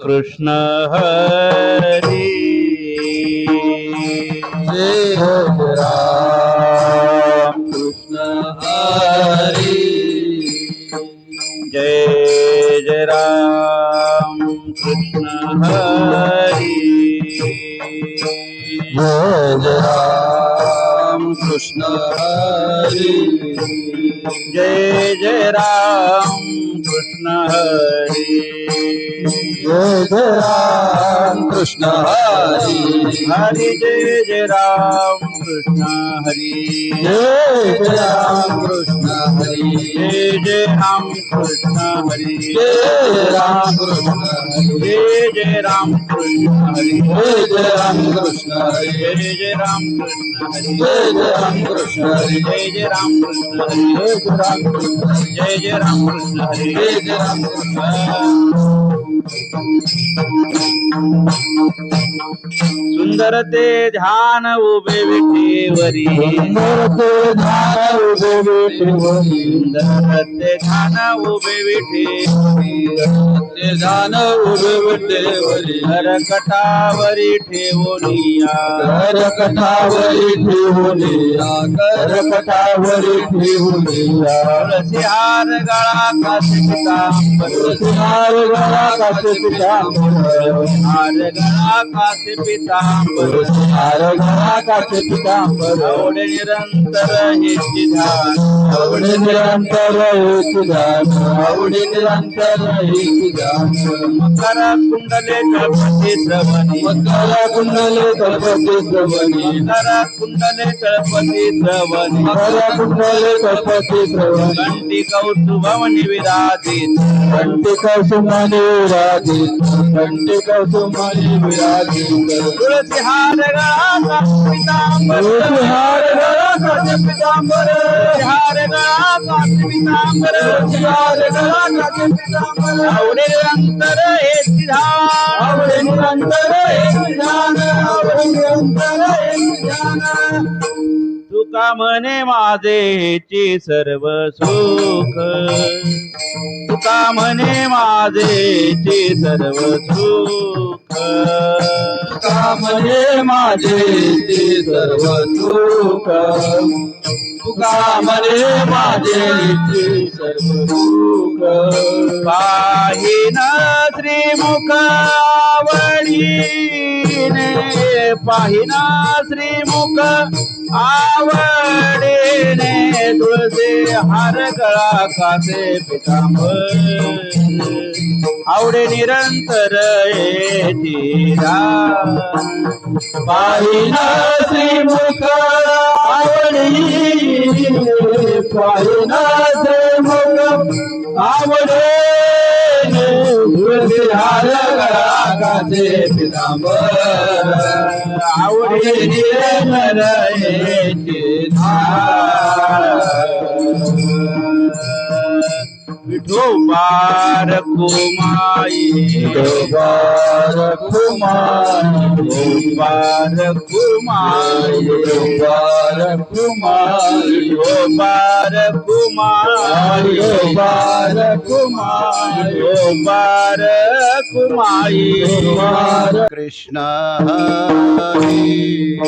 कृष्ण हरी जय राम कृष्ण हरी जय जय राम कृष्ण हरी जय राम कृष्ण हरी जय जय राम कृष्ण हरी जय राम कृष्ण हरी हरि जय जय राम कृष्ण हरी जय राम कृष्ण हरी जय जय राम कृष्ण हरी जय राम कृष्ण हरी जय जय राम कृष्ण हरी जय राम कृष्ण हरी जय जय राम कृष्ण हरी जय राम कृष्ण हरी जय जय राम कृष्ण हरी जय राम कृष्ण हरी जय जय राम कृष्ण हरी सुंदर ते ध्यान उभे विठेवरी सुंदर ते ध्यान उभे विठेवरी ध्यान उभे विठेवरी नरकटावरी ठेवोनिया कटावरी ठेवूनिया कटावरी ठेवूनिया तुळसी हार गळा कासे पितांबर हार गळा कासे पितांबर हार गळा कासे पितांबर हार गळा कासे पितांबर आवडे निरंतर हेची ध्यान आवडे निरंतर हेच ध्यान आवडे निरंतर हेच ध्यान मकर कुंडले तळपती श्रवणी मकर कुंडले तळपती श्रवणी मकर कुंडले तळपती श्रवणी मकर कुंडले तळपती श्रवणी घंटी कौतुभवनी विराजित घंटे कौसुमाने विराजित घंटे कौसुमाने विराजित तुळसी हार गळा कासे पितांबर हार गळा कासे पितांबर हार गळा कासे पितांबर हार गळा कासे पितांबर आवडे निरंतर हेची ध्यान आवडे निरंतर हेच ध्यान आवडे निरंतर हेच ध्यान तुका म्हणे माझे हेची सर्व सुख तुका म्हणे माझे हेची सर्व सुख म्हणे माझे ते सर्व सुख तुका म्हणे माझे ते सर्व सुख पाहिन श्रीमुख आवडीने पाहिन श्रीमुख आवडीने तुळसे हार गळा कासे पितांबर आवडे निरंतर येची ध्यान पाहिना श्रीमुख आवडी पाहिना श्रीमुख आवडे हार गळा कासे पितांबर आवडे निरंतर येची विठोबार कुमाई बार कुमारी बार कुमाई बार कुमारी बार कुमाई बार कुमारी बार कुमाई बार कृष्ण हरी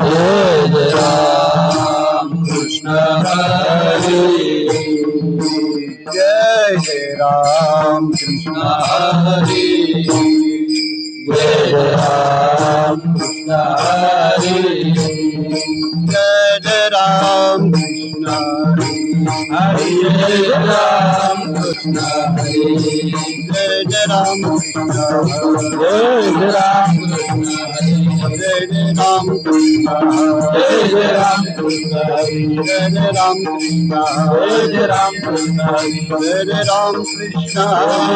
जय राम कृष्ण हरी जय जय राम कृष्ण हरी जय राम कृष्ण हरी जय जय राम कृष्ण हरी जय राम कृष्ण हरी जय जय राम कृष्ण जय राम कृष्ण हरी जय जय राम कृष्ण जय राम कृष्ण हरी जय जय राम कृष्ण जय राम कृष्ण हरी जय जय राम कृष्ण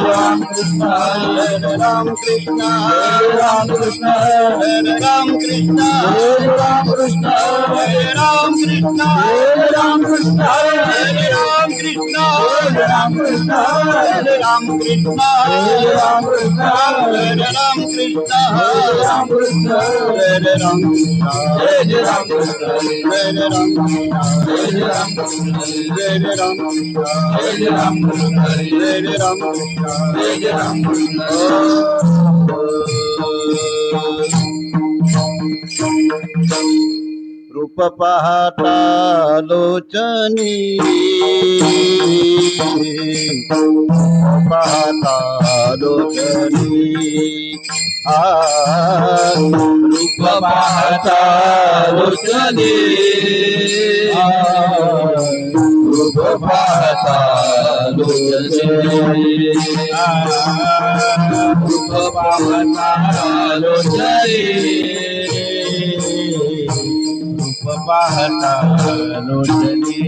राम कृष्ण हरी जय राम कृष्ण राम कृष्ण जय राम कृष्ण राम कृष्ण जय राम कृष्ण राम कृष्ण जय Ram Krishna Ram Hare Ram Krishna Hare Ram Krishna Hare Ram Krishna Hare Ram Krishna Hare Ram Krishna Hare Ram Krishna Hare Ram Krishna Hare Ram Krishna Hare Ram Krishna Hare Ram Krishna Hare Ram Krishna Hare Ram Krishna रूप पाहता लोचनी पाहता लोचनी रूप पाहता लोचनी रूप पाहता लोचनी रूप पाहता लोचनी पाहता लोचनी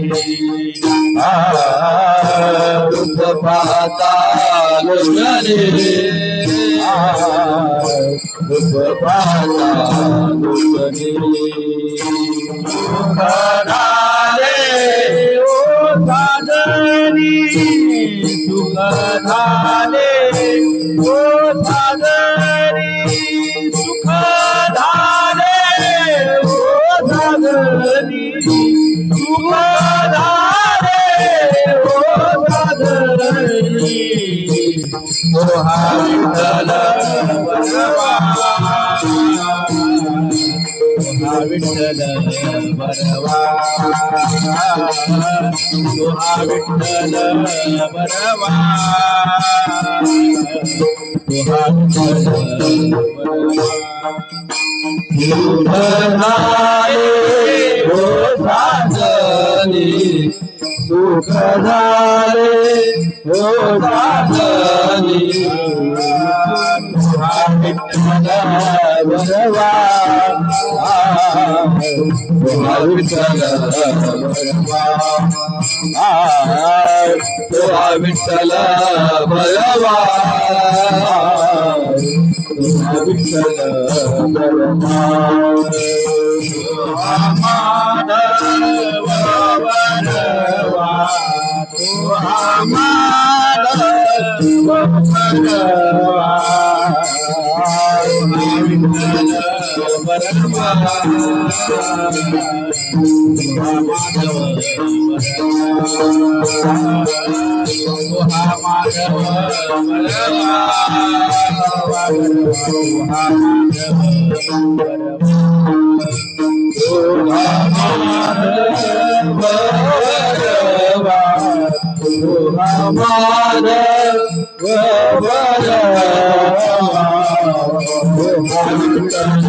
रूप पाहता लोचनी रूप पाहता लोचनी सुख झाले ओ साजनी सुख झाले ओ साजनी सुख झाले साधनी सुख झाले ओ साधनी सोहा विठ्ठल बरवा सोहा विठ्ठल बरवा सोहा विठ्ठल बरवा सोहा विठ्ठल बरवा सुख झाले ओ साजनी सुख झाले ओ साजनी तुहा विठ्ठल बरवा तुहा विठ्ठल बरवा तुहा विठ्ठल बरवा विठ्ठल बरवा माधव बरवा तुहा माधव बरवा विठ्ठल बरवा तुहा माधव तुहा माधव बरवा तुहा माधव बरवा तुहा माधव बरवा तुहा विठ्ठल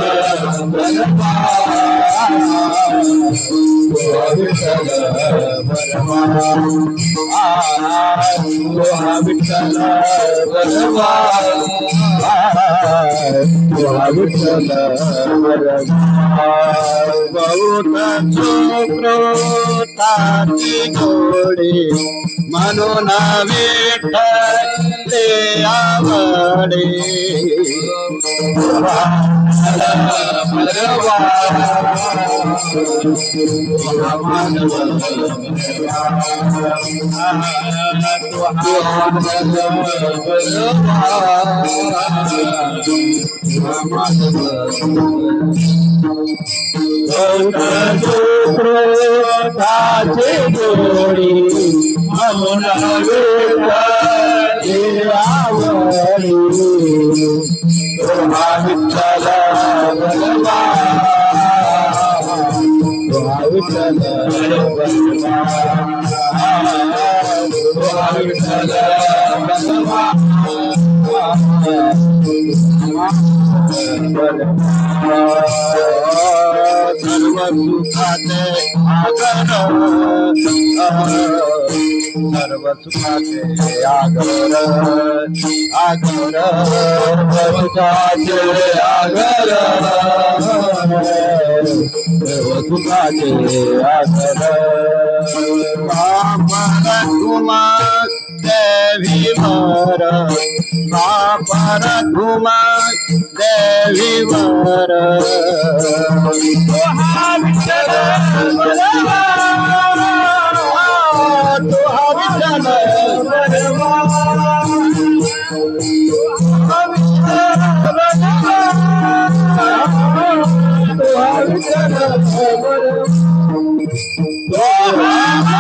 बरवा तुहा विठ्ठल बरवा तुहा विठ्ठल बरवा तुहा विठ्ठल बरवा बहुत सुकृताची जोडी म्हणून विठ्ठले आवडे बरवा तुहा माधव तुहा माधव सुकृताची जोडी म्हणून विठ्ठले आवडे तुहा विठ्ठल बरवा तुहा विठ्ठल बरवा तुहा विठ्ठल बरवा सर्व सुखाचे आगर सर्व सुखाचे आगर आगर सर्व सुखाचे आगर सर्व सुखाचे आगर पापर तुमा देवी वर पापर तुमा देवी वर तुहा विठ्ठल बरवा तुहा विठ्ठल बरवा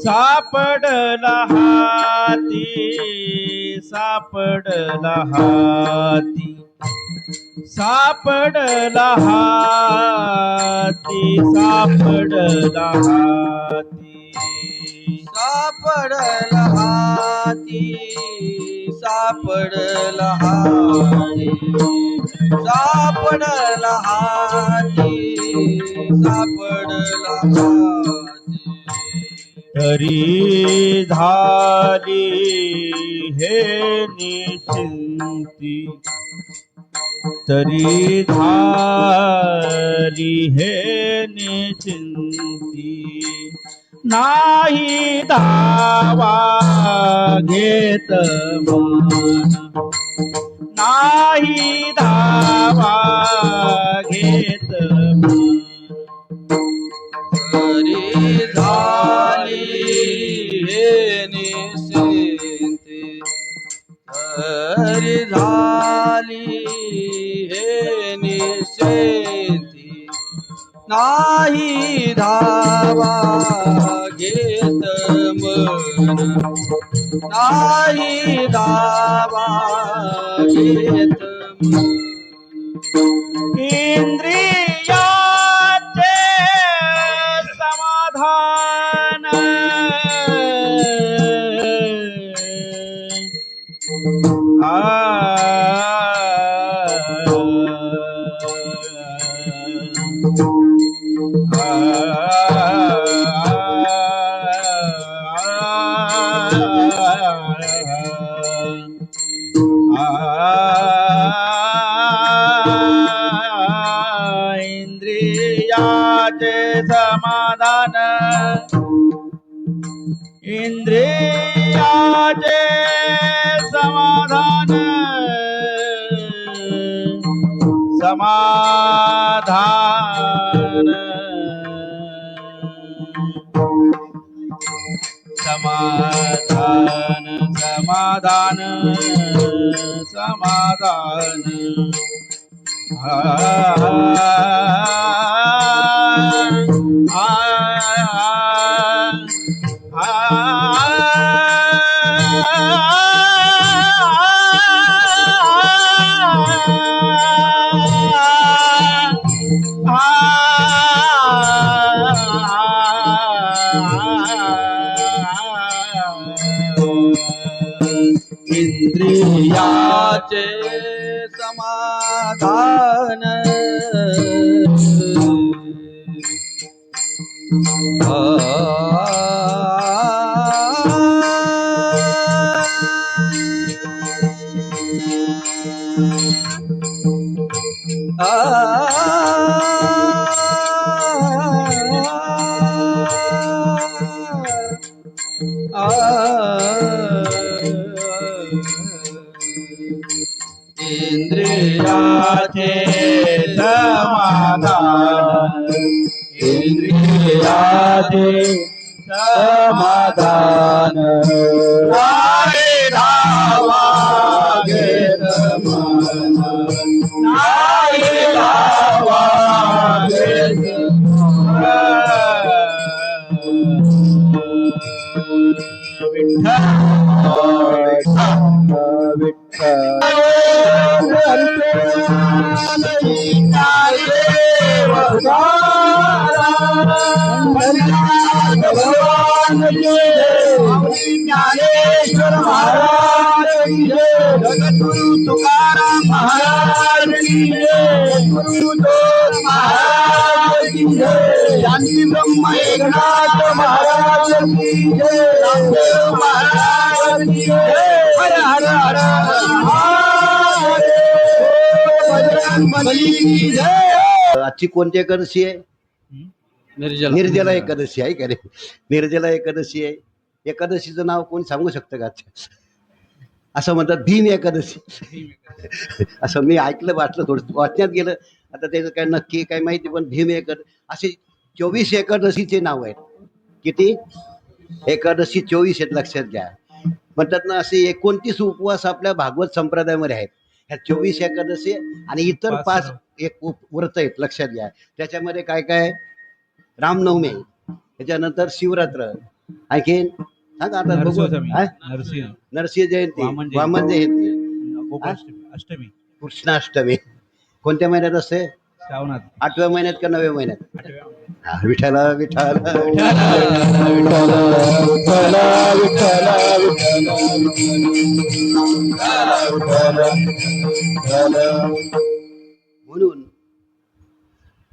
सापडला हाती सापडला हाती सापडला हाती सापडला हाती सापडला हाती सापडला हाती सापडला हाती सापडला हाती तरी झाली हे निश्चिंती तरी झाली हे निश्चिंती नाही धावा घेत मन नाही धावा घेत मन तरी झाली हे निश्चिंती तरी झाली हे निश्चिंती नाही धावा घेत मन नाही धावा घेत मन इंद्रियाचे समाधान इंद्रियाचे समाधान इंद्रियाचे समाधान समाधान समाधान समाधान समाधान इंद्रियाचे समाधान इंद्रियाचे समाधान इंद्रियाचे समाधान नाही धावा घेत मन नाही धावा घेत ज्ञानेश्वर महाराज की जय जगद्गुरु तुकाराम महाराज की जय गुरुदेव महाराज की जय शांती ब्रह्म एकनाथ महाराज की जय रामदेव महाराज की जय हर हर हर बजरंग बली की जय. आजची कोणती एकादशी आहे? निर्जला एकादशी आहे का रे? निर्जला एकादशी आहे. एकादशीचं नाव कोण सांगू शकतं का? असं म्हणतात भीम एकादशी. असं मी ऐकलं वाटलं थोडं वाचण्यात गेलं. आता त्याचं काय नक्की काय माहिती पण भीम एकादशी असे 24 एकादशीचे नाव आहेत. किती एकादशी? 24 आहेत. लक्षात घ्या. म्हणतात ना असे 29 उपवास आपल्या भागवत संप्रदायामध्ये आहेत. ह्या 24 एकादशी आणि इतर 5 एक व्रत आहेत. लक्षात घ्या. त्याच्यामध्ये काय काय? रामनवमी, त्याच्यानंतर शिवरात्र, आणखीन सांगा आता बघू. नरसिंह हा? नरसिंह नरसिंह जयंती, वामन जयंती. वामन जयंती, गोकुळाष्टमी, अष्टमी, कृष्णाष्टमी कोणत्या महिन्यात असते? श्रावणात, 8व्या महिन्यात का 9व्या महिन्यात? 8व्या. हा, विठ्ठला विठ्ठल म्हणून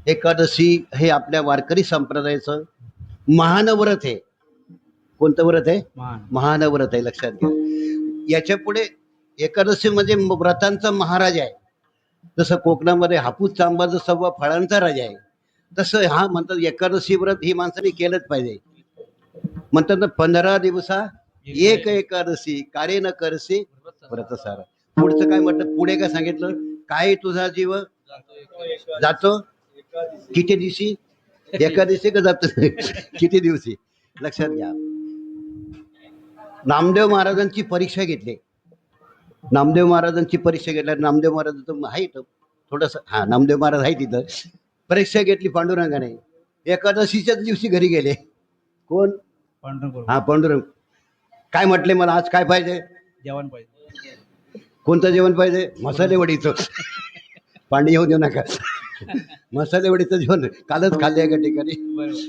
एकादशी हे आपल्या वारकरी संप्रदायाचं महान व्रत आहे. कोणतं व्रत आहे? महान. महान व्रत आहे, लक्षात घ्या. याच्या पुढे एकादशी म्हणजे व्रतांचा महाराज आहे. जसं कोकणामध्ये हापूस चांबा जो सव्वा फळांचा राजा आहे, तसं हा म्हणतात एकादशी व्रत ही माणसाने केलंच पाहिजे. म्हणतात ना 15 दिवसा एक एकादशी कार्य न करसी व्रत सारा. पुढचं काय म्हटलं? पुढे काय सांगितलं? काय तुझा जीव जातो किती दिवशी? एका दिवशी का जातो? किती दिवशी? लक्षात घ्या. नामदेव महाराजांची परीक्षा घेतली. नामदेव महाराजांची परीक्षा घेतल्यावर नामदेव महाराजांचं आहे इथं थोडस, हा नामदेव महाराज आहे तिथं. परीक्षा घेतली पांडुरंगाने. एकादशीच्याच दिवशी घरी गेले. कोण? पांडुरंग. हा पांडुरंग. काय म्हटले? मला आज काय पाहिजे? जेवण पाहिजे. कोणतं जेवण पाहिजे? मसाले वडीचं. पाणी येऊ देऊ नका. मसाले वडीचं जेवण कालच खाल्ले एका ठिकाणी.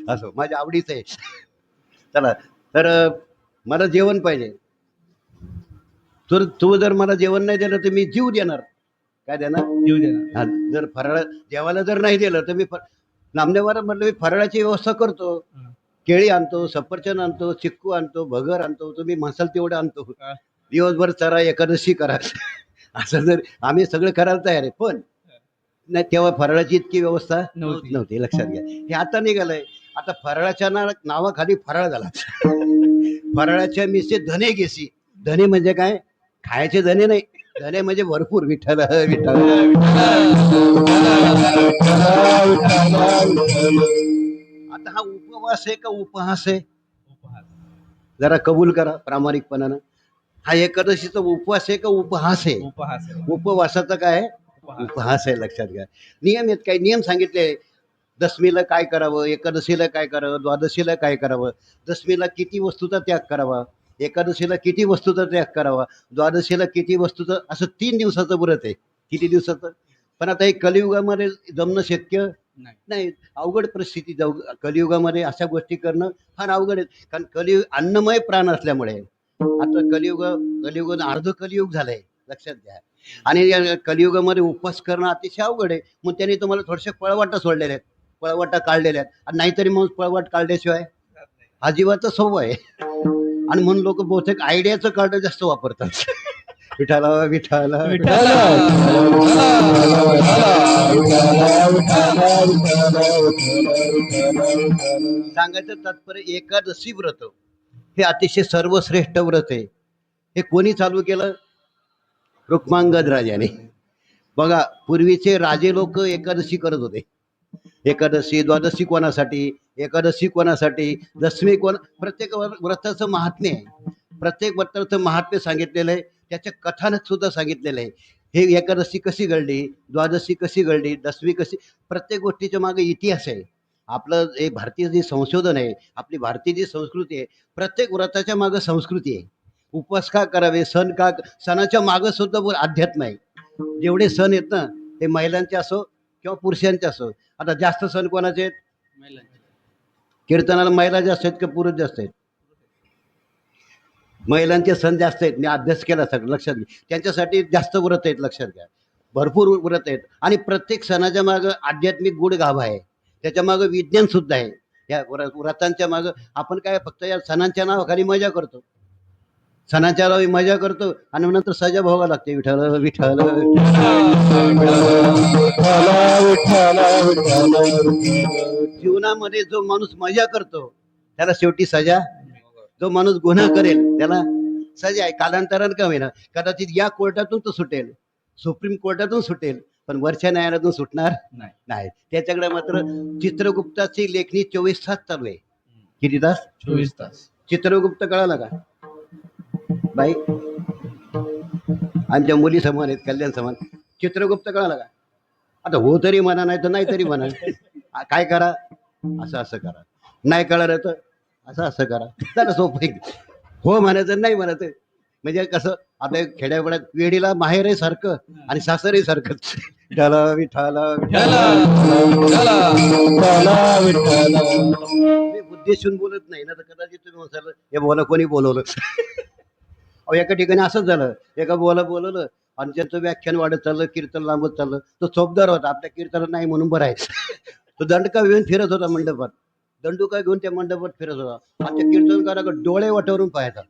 असं माझ्या आवडीचं आहे. चला, तर मला जेवण पाहिजे. तर तू जर मला जेवण नाही दिलं तर मी जीव देणार. काय देणार? जीव देणार. हा, जर फराळ जेवायला जर नाही दिलं तर मी नामदेव महाराज म्हटलं मी फराळाची व्यवस्था करतो. केळी आणतो, सफरचंद आणतो, चिक्कू आणतो, भगर आणतो, तुम्ही म्हसाल तेवढं आणतो. दिवसभर चरा, एकादशी करा. असं जर आम्ही सगळं करायला तयार आहे. पण नाही, तेव्हा फराळाची इतकी व्यवस्था नव्हती. लक्षात घ्या. हे आता निघालंय. आता फराळाच्या नावाखाली फराळ झाला. फराळाच्या मिसे धने घेसी. धने म्हणजे काय? खायचे धने नाही. धने म्हणजे भरपूर. विठ्ठल विठ्ठल. आता हा उपवास आहे का उपहास आहे? उपहास. जरा कबूल करा प्रामाणिकपणानं. हा एकादशीचा उपवास आहे का उपहास आहे? उपहास. उपवासाचा काय आहे? उपहास आहे. लक्षात घ्या. नियम आहेत. काही नियम सांगितले. दशमीला काय करावं, एकादशीला काय करावं, द्वादशीला काय करावं, दशमीला किती वस्तूचा त्याग करावा, एकादशीला किती वस्तूचा त्याग करावा, द्वादशीला किती वस्तूचा, असं 3 दिवसाचं व्रत आहे. किती दिवसाचं? पण आता हे कलियुगामध्ये जमणं शक्य नाही. अवघड परिस्थिती. कलियुगामध्ये अशा गोष्टी करणं फार अवघड आहे. कारण कलियुग अन्नमय प्राण असल्यामुळे आता कलियुग अर्ध कलियुग झालंय. लक्षात घ्या. आणि या कलियुगामध्ये उपवास करणं अतिशय अवघड आहे. मग त्यांनी तुम्हाला थोड्याशा पळवाटा सोडलेल्या आहेत, पळवाटा काढलेल्या आहेत. आणि नाहीतरी मग पळवाट काढल्याशिवाय हा जीवाचा स्वभाव आहे. आणि म्हणून लोक बहुतेक आयडियाचं कार्ड जास्त वापरतात. विठाला विठाला सांगायचं तात्पर्य एकादशी व्रत हे अतिशय सर्वश्रेष्ठ व्रत आहे. हे कोणी चालू केलं? रुक्मांगद राजाने. बघा, पूर्वीचे राजे लोक एकादशी करत होते. एकादशी द्वादशी कोणासाठी, एकादशी कोणासाठी, दशमी कोण, प्रत्येक व्रताचं महात्म्य आहे. प्रत्येक व्रताचं महात्म्य सांगितलेलं आहे. त्याचं कथानक सुद्धा सांगितलेलं आहे. हे एकादशी कशी घडली, द्वादशी कशी घडली, दशमी कशी, प्रत्येक गोष्टीच्या मागे इतिहास आहे. आपलं हे भारतीय जे संशोधन आहे, आपली भारतीय जी संस्कृती आहे, प्रत्येक व्रताच्या मागे संस्कृती आहे. उपवास का करावे, सण का, सणाच्या मागे सुद्धा अध्यात्म आहे. जेवढे सण आहेत ना, ते महिलांचे असो किंवा पुरुषांचे असो. आता जास्त सण कोणाचे आहेत? कीर्तनाला महिला जास्त आहेत का पुरुष जास्त आहेत? महिलांचे सण जास्त आहेत. मी अभ्यास केला सगळं. लक्षात घ्या. त्यांच्यासाठी जास्त व्रत आहेत. लक्षात घ्या. भरपूर व्रत आहेत. आणि प्रत्येक सणाच्या मागं आध्यात्मिक गुढ गाभा आहे. त्याच्या मागं विज्ञान सुद्धा आहे. या व्रतांच्या मागं आपण काय फक्त या सणांच्या नावाखाली मजा करतो. सणाच्या नावाने मजा करतो आणि नंतर सजा भोगा लागते. विठ्ठल विठ्ठल. जीवनामध्ये जो माणूस मजा करतो त्याला शेवटी सजा. जो माणूस गुन्हा करेल त्याला सजा आहे. कालांतरानं का होईना, कदाचित या कोर्टातून तो सुटेल, सुप्रीम कोर्टातून सुटेल, पण वरच्या न्यायालयातून सुटणार नाही. त्याच्याकडे मात्र चित्रगुप्ताची लेखणी 24 तास चालू आहे. किती तास? 24 तास. चित्रगुप्त कळाला का बाई? आमच्या मुली समान आहेत, कल्याण समान. चित्रगुप्त कळाला का? आता हो तरी म्हणा, नाही तर नाही तरी म्हणा. काय करा, असं असं करा. नाही कळालं तर असं असं करा, झालं सोपं आहे. हो म्हणायचं नाही म्हणायचं. म्हणजे कसं आता खेड्यापाड्यात वेडीला माहेर आहे सारखं आणि सासरही सारखंच. विठाला विठाला मी उद्देशून बोलत नाही ना, तर कदाचित तुम्ही म्हणसाल हे बोला कोणी बोलवलं. अहो एका ठिकाणी असंच झालं, एका बोलवलं आणि त्यांचं व्याख्यान वाढत चाललं, कीर्तन लांबत चाललं. तो चोपदार होता, आपल्या कीर्तनात नाही म्हणून बरं आहे. तो दंडका घेऊन फिरत होता मंडपात, दंडुका घेऊन त्या मंडपात फिरत होता आणि त्या कीर्तनकाराकडे डोळे वटवरून पाहायचा.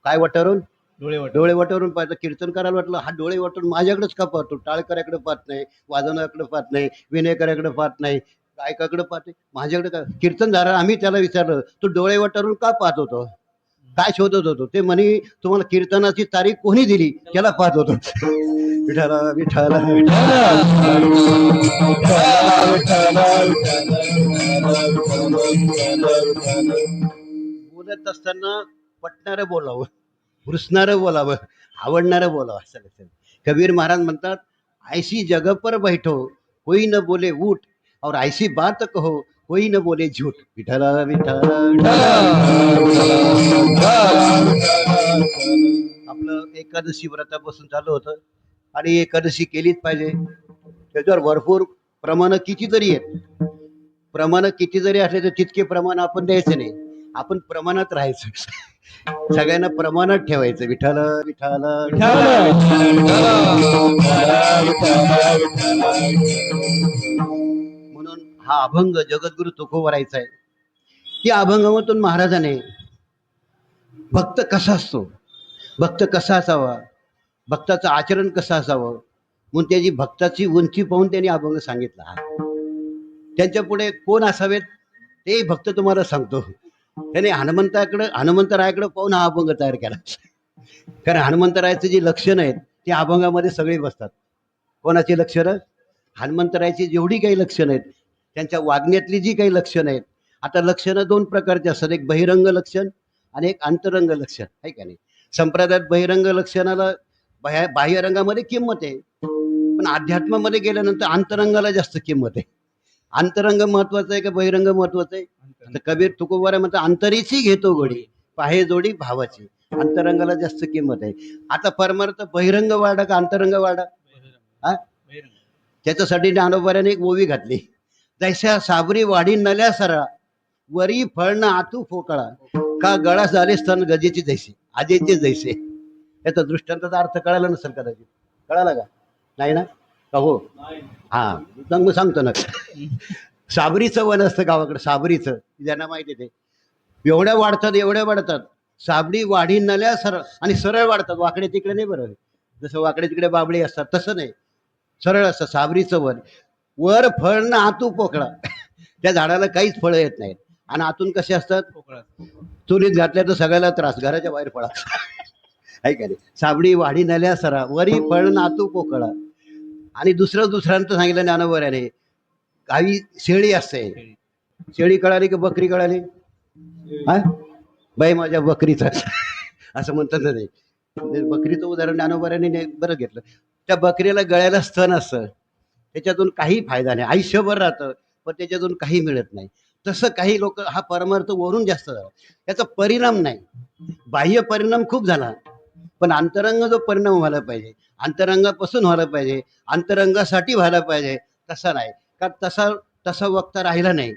काय वटवरून? डोळे वटवरून पाहायचा. कीर्तन करायला वाटलं हा डोळे वटवरून माझ्याकडेच का पाहतो, टाळकऱ्याकडे पाहत नाही, वाजवण्याकडे पाहत नाही, विनयकऱ्याकडे पाहत नाही, गायकाकडे पाहते, माझ्याकडे का? कीर्तन झालं, आम्ही त्याला विचारलं तू डोळे वटवरून का पाहत होतो, काय शोधत होतो? ते म्हणे तुम्हाला कीर्तनाची तारीख कोणी दिली त्याला पाहत होतो. विठाला विठाला बोलत असताना पटणारं बोलावं, रुसणारं बोलावं, आवडणारं बोलावं. असं लक्षात. कबीर महाराज म्हणतात ऐसी जगह पर बैठो कोई न बोले उठ और ऐसी बात कहो कोई न बोले झूठ. विठाला विठाला आपलं एकादशी व्रतापासून चालू होतं आणि एकादशी केलीच पाहिजे. त्याच्यावर भरपूर प्रमाण किती जरी आहेत, प्रमाण किती जरी असले तर तितके प्रमाण आपण द्यायचं नाही, आपण प्रमाणात राहायचं. सगळ्यांना प्रमाणात ठेवायचं. विठाला विठाला म्हणून हा अभंग जगद्गुरु तुकोबरायचा आहे. या अभंगामधून महाराजाने भक्त कसा असतो, भक्त कसा असावा, भक्ताचं आचरण कसं असावं म्हणून त्याची भक्ताची उंची पाहून त्यांनी अभंग सांगितला. त्यांच्या पुढे कोण असावेत ते भक्त तुम्हाला सांगतो. त्याने हनुमंतरायाकडे पाहून हा अभंग तयार केला. कारण हनुमंतरायाचे जे लक्षणं आहेत ते अभंगामध्ये सगळे बसतात. कोणाची लक्षणं? हनुमंतरायाची जेवढी काही लक्षणं आहेत, त्यांच्या वागण्यातली जी काही लक्षणं आहेत. आता लक्षणं दोन प्रकारची असतात, एक बहिरंग लक्षण आणि एक अंतरंग लक्षण, आहे का नाही? संप्रदायात बहिरंग लक्षणाला बाह्य रंगामध्ये किंमत आहे, पण अध्यात्मामध्ये गेल्यानंतर अंतरंगाला जास्त किंमत आहे. अंतरंग महत्वाचं आहे का बहिरंग महत्वाचं आहे? तर कबीर तुकोबारा म्हणतात अंतरीची घेतो गोडी पाहे जोडी भावाची. अंतरंगाला जास्त किंमत आहे. आता परमार्थ बहिरंग वाढा का अंतरंग वाढा? हा, त्याच्यासाठी ज्ञानोबाऱ्याने एक ओवी घातली. जैसा साबरी वाढी नल्या सरळा वरी फळणं आतू फोकळा का गळा झाले स्तन गजेची जैसे आजेचे जैसे. याचा दृष्टांताचा अर्थ कळाला नसेल कदाचित. कळाला का? नाही ना? का हो? हा, मग सांगतो ना. साबरीचं वन असतं गावाकडे, साबरीचं, ज्यांना माहिती आहे ते एवढ्या वाढतात. साबरी वाढी नल्या सरळ आणि सरळ वाढतात, वाकडे तिकडे नाही. बरं, जसं वाकडे तिकडे बाबळी असतात तसं नाही, सरळ असतं साबरीचं वन. वर फळ ना आतू पोकळा. त्या झाडाला काहीच फळं येत नाहीत आणि आतून कसे असतात? चुलीत घातल्या तर सगळ्याला त्रास, घराच्या बाहेर पडा. ऐका रे, साबडी वाढी नल्या सरा वरी फळ नातू पोकळा. आणि दुसऱ्यांचं सांगितलं ज्ञानोबऱ्याने, काही शेळी असते, शेळी कळाली की बकरी कळाली? हा, बाई माझ्या बकरीचा असं म्हणतात ना ते. बकरीचं उदाहरण ज्ञानोबऱ्याने बरं घेतलं. त्या बकरीला गळ्याला स्तन असतं, त्याच्यातून काही फायदा नाही, आयुष्यभर राहतं पण त्याच्यातून काही मिळत नाही. तसं काही लोक हा परमार्थ वरून जास्त झाला, त्याचा परिणाम नाही. बाह्य परिणाम खूप झाला, पण अंतरंग जो परिणाम व्हायला पाहिजे, अंतरंगापासून व्हायला पाहिजे, अंतरंगासाठी व्हायला पाहिजे, तसा नाही. कारण तसा वक्ता राहिला नाही,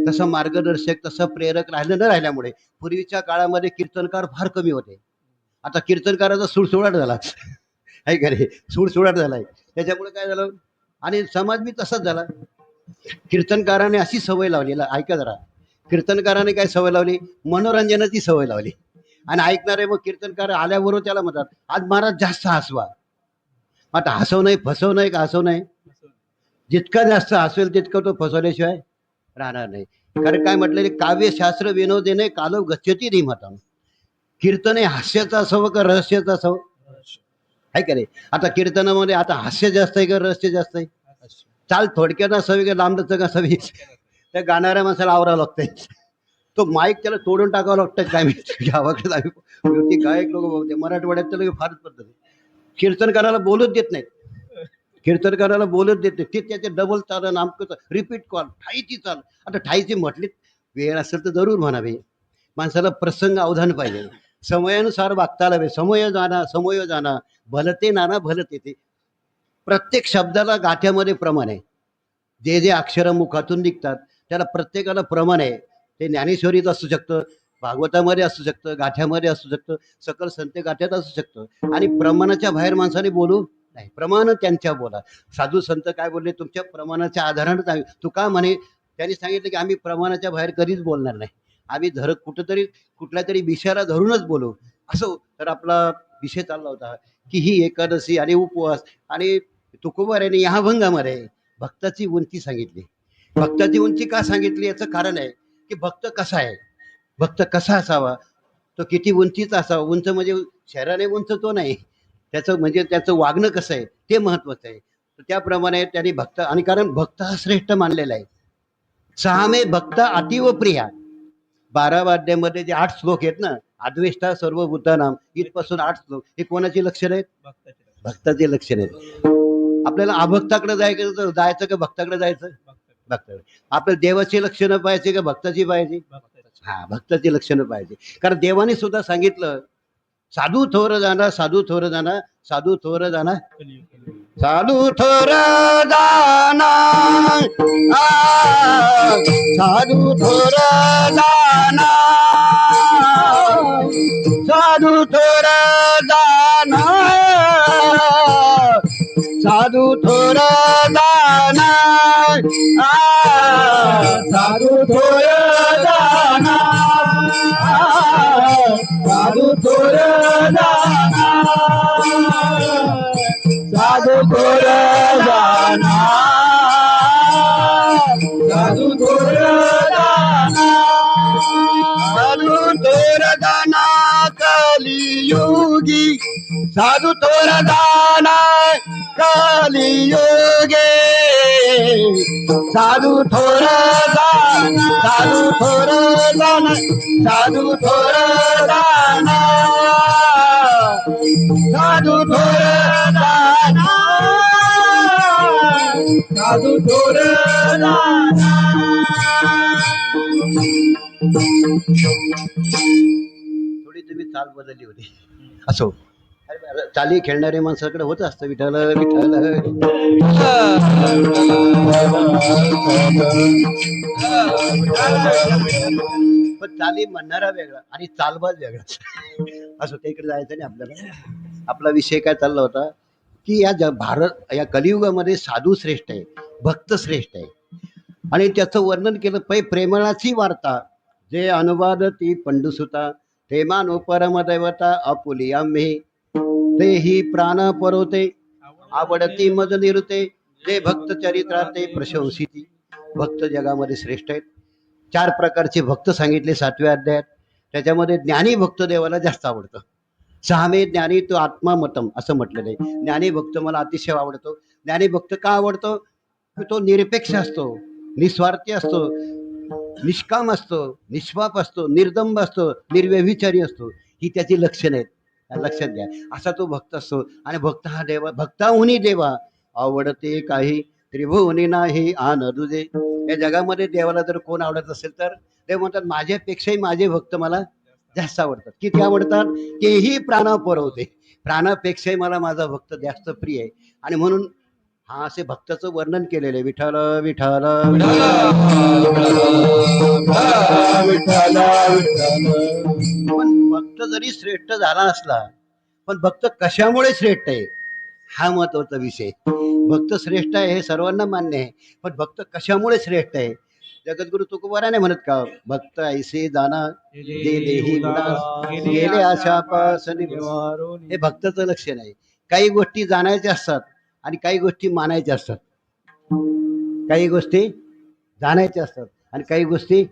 तसा मार्गदर्शक, तसा प्रेरक राहिलं न राहिल्यामुळे पूर्वीच्या काळामध्ये कीर्तनकार फार कमी होते. आता कीर्तनकाराचा सुळसुळाट झाला आहे का रे? सुळसुळाट झालाय. त्याच्यामुळे काय झालं, आणि समाज बी तसाच झाला. कीर्तनकाराने अशी सवय लावली, ऐका जरा, कीर्तनकाराने काय सवय लावली? मनोरंजनाची सवय लावली. आणि ऐकणारे मग कीर्तनकार आल्याबरोबर त्याला म्हणतात आज महाराज जास्त हसवा. आता हसव नाही, फसव नाही का हसव नाही? जितका जास्त हसवेल तितकं तो फसवल्याशिवाय राहणार नाही. कारण काय म्हटलेले, काव्यशास्त्र विनोदेने कालो गच्छती धीमतां. कीर्तन हे हास्याचं असावं का रहस्याचं असावं? आहे का रे? आता कीर्तनामध्ये आता हास्य जास्त आहे का रहस्य जास्त आहे? चाल थोडक्यात असावी का लांबच असावी? त्या गाणाऱ्या माणसाला आवरावं लागतंय, तो माईक त्याला तोडून टाकावं लागतं. काय माहिती गावाकडे आम्ही गायक लोक बघते, मराठवाड्यात तर फारच पद्धत. कीर्तनकाराला बोलूच देत नाहीत, कीर्तनकाराला बोलूच देत नाही. ते त्याचे डबल चाल, आमचं रिपीट कॉल, ठाईची चाल. आता ठाईची म्हटली वेळ असेल तर जरूर म्हणावे, माणसाला प्रसंग अवधान पाहिजे, समयानुसार वागता आलं पाहिजे. समयो जाना भलते नाना भलते ते. प्रत्येक शब्दाला गाठ्यामध्ये प्रमाण आहे. जे जे अक्षर मुखातून निघतात त्याला प्रत्येकाला प्रमाण आहे. ते ज्ञानेश्वरीत असू शकतं, भागवतामध्ये असू शकतं, गाठ्यामध्ये असू शकतं, सकल संत गाठ्यात असू शकतं. आणि प्रमाणाच्या बाहेर माणसाने बोलू नाही. प्रमाण त्यांच्या बोला. साधू संत काय बोलले, तुमच्या प्रमाणाच्या आधाराने तू का म्हणे, त्यांनी सांगितलं की आम्ही प्रमाणाच्या बाहेर कधीच बोलणार नाही. आम्ही कुठंतरी कुठल्या तरी विषयाला धरूनच बोलू. असं तर आपला विषय चालला होता की ही एकादशी आणि उपवास. आणि तुकोबाराने या भंगामध्ये भक्ताची उंची सांगितली. भक्ताची उंची का सांगितली याचं कारण आहे की भक्त कसा आहे, भक्त कसा असावा, तो किती उंचीचा असावा. उंच म्हणजे शरीराने उंच तो नाही, त्याचं म्हणजे त्याचं वागणं कसं आहे ते महत्वाचं आहे. तर त्याप्रमाणे त्यांनी भक्त, आणि कारण भक्त हा श्रेष्ठ मानलेला आहे. सहा मे भक्त अतीव प्रिया. 12 वाद्यामध्ये जे 8 श्लोक आहेत ना, अद्वेष्टा सर्व भूतानाम, इथपासून 8 श्लोक, हे कोणाची लक्षण आहेत? भक्ताचे लक्षण आहेत. आपल्याला अभक्ताकडे जायचं का भक्ताकडे जायचं? भक्ताकडे. आपल्याला देवाची लक्षणं पाहिजे का भक्ताची पाहिजे? हा, भक्ताची लक्षणं पाहिजे. कारण देवाने सुद्धा सांगितलं, साधू थोर जाणा, साधू थोर जाणा, साधू थोर जाणा, साधू थोर जाणा, साधू थोर जाणा, साधू थोर जाणा, साधू थोर जाणा, साधू थोर जाणा, साधू थोर जाणा, साधू थोर जाणा, साधू थोर जाणा, साधू थोर जाणा कलियुगी, साधू थोर जाणा कलियुगे, साधू थोर जाणा, साधू थोर जाणा, साधू थोर जाणा, साधू थोर जाणा, साधू थोर जाणा. थोडी तुम्ही चाल बदलली होती. असो, चाली खेळणारे माणसाकडे होत असतं विठ्ठल विठ्ठल. पण चाली म्हणणारा वेगळा आणि चालबाज वेगळा. असं इकडे जायचं नाही आपल्याला. आपला विषय काय चालला होता की भारत या कलियुगामध्ये साधू श्रेष्ठ आहे, भक्त श्रेष्ठ आहे. आणि त्याचं वर्णन केलं प्रेमळाची वार्ता, जे अनुवाद ती पंडुसुता, ते मानो परमदैवता आपुली आम्ही, ते ही प्राण परोते, आवडती मज निरुते, जे भक्त चरित्राते प्रशंसिती. भक्त जगामध्ये श्रेष्ठ आहेत. 4 प्रकारचे भक्त सांगितले 7व्या अध्यायात. त्याच्यामध्ये ज्ञानी भक्त देवाला जास्त आवडतं. 6 मे ज्ञानी तो आत्मा मतम असं म्हटलेलं आहे. ज्ञानी भक्त मला अतिशय आवडतो. ज्ञानी भक्त का आवडतो? की तो निरपेक्ष असतो, निस्वार्थी असतो, निष्काम असतो, निष्पाप असतो, निर्दंब असतो, निर्व्यभिचारी असतो. ही त्याची लक्षणं आहेत. लक्षात घ्या. असा तो भक्त असतो. आणि भक्त हा देवा, भक्ताहुनी देवा आवडते काही, त्रिभुवनी नाही आन दुजे. या जगामध्ये देवाला जर कोण आवडत असेल तर देव म्हणतात माझ्यापेक्षाही माझे भक्त मला जास्त आवडतात. किती आवडतात? तेही प्राण पुरवते. प्राणापेक्षाही मला माझा भक्त जास्त प्रिय आहे. आणि म्हणून हा असे भक्ताचं वर्णन केलेलं आहे. विठ्ठल विठ्ठल पण भक्त जरी श्रेष्ठ झाला असला, पण भक्त कशामुळे श्रेष्ठ आहे हा महत्वाचा विषय. भक्त श्रेष्ठ आहे हे सर्वांना मान्य आहे, पण भक्त कशामुळे श्रेष्ठ आहे? जगद्गुरु तुकोबाराने म्हणत का, भक्त ऐसे जाना जे देही विलास, गेले आशा पास निवारून. हे भक्ताचं लक्षण आहे. काही गोष्टी जाणायच्या असतात आणि काही गोष्टी मानायच्या असतात. काही गोष्टी जाणायच्या असतात आणि काही गोष्टी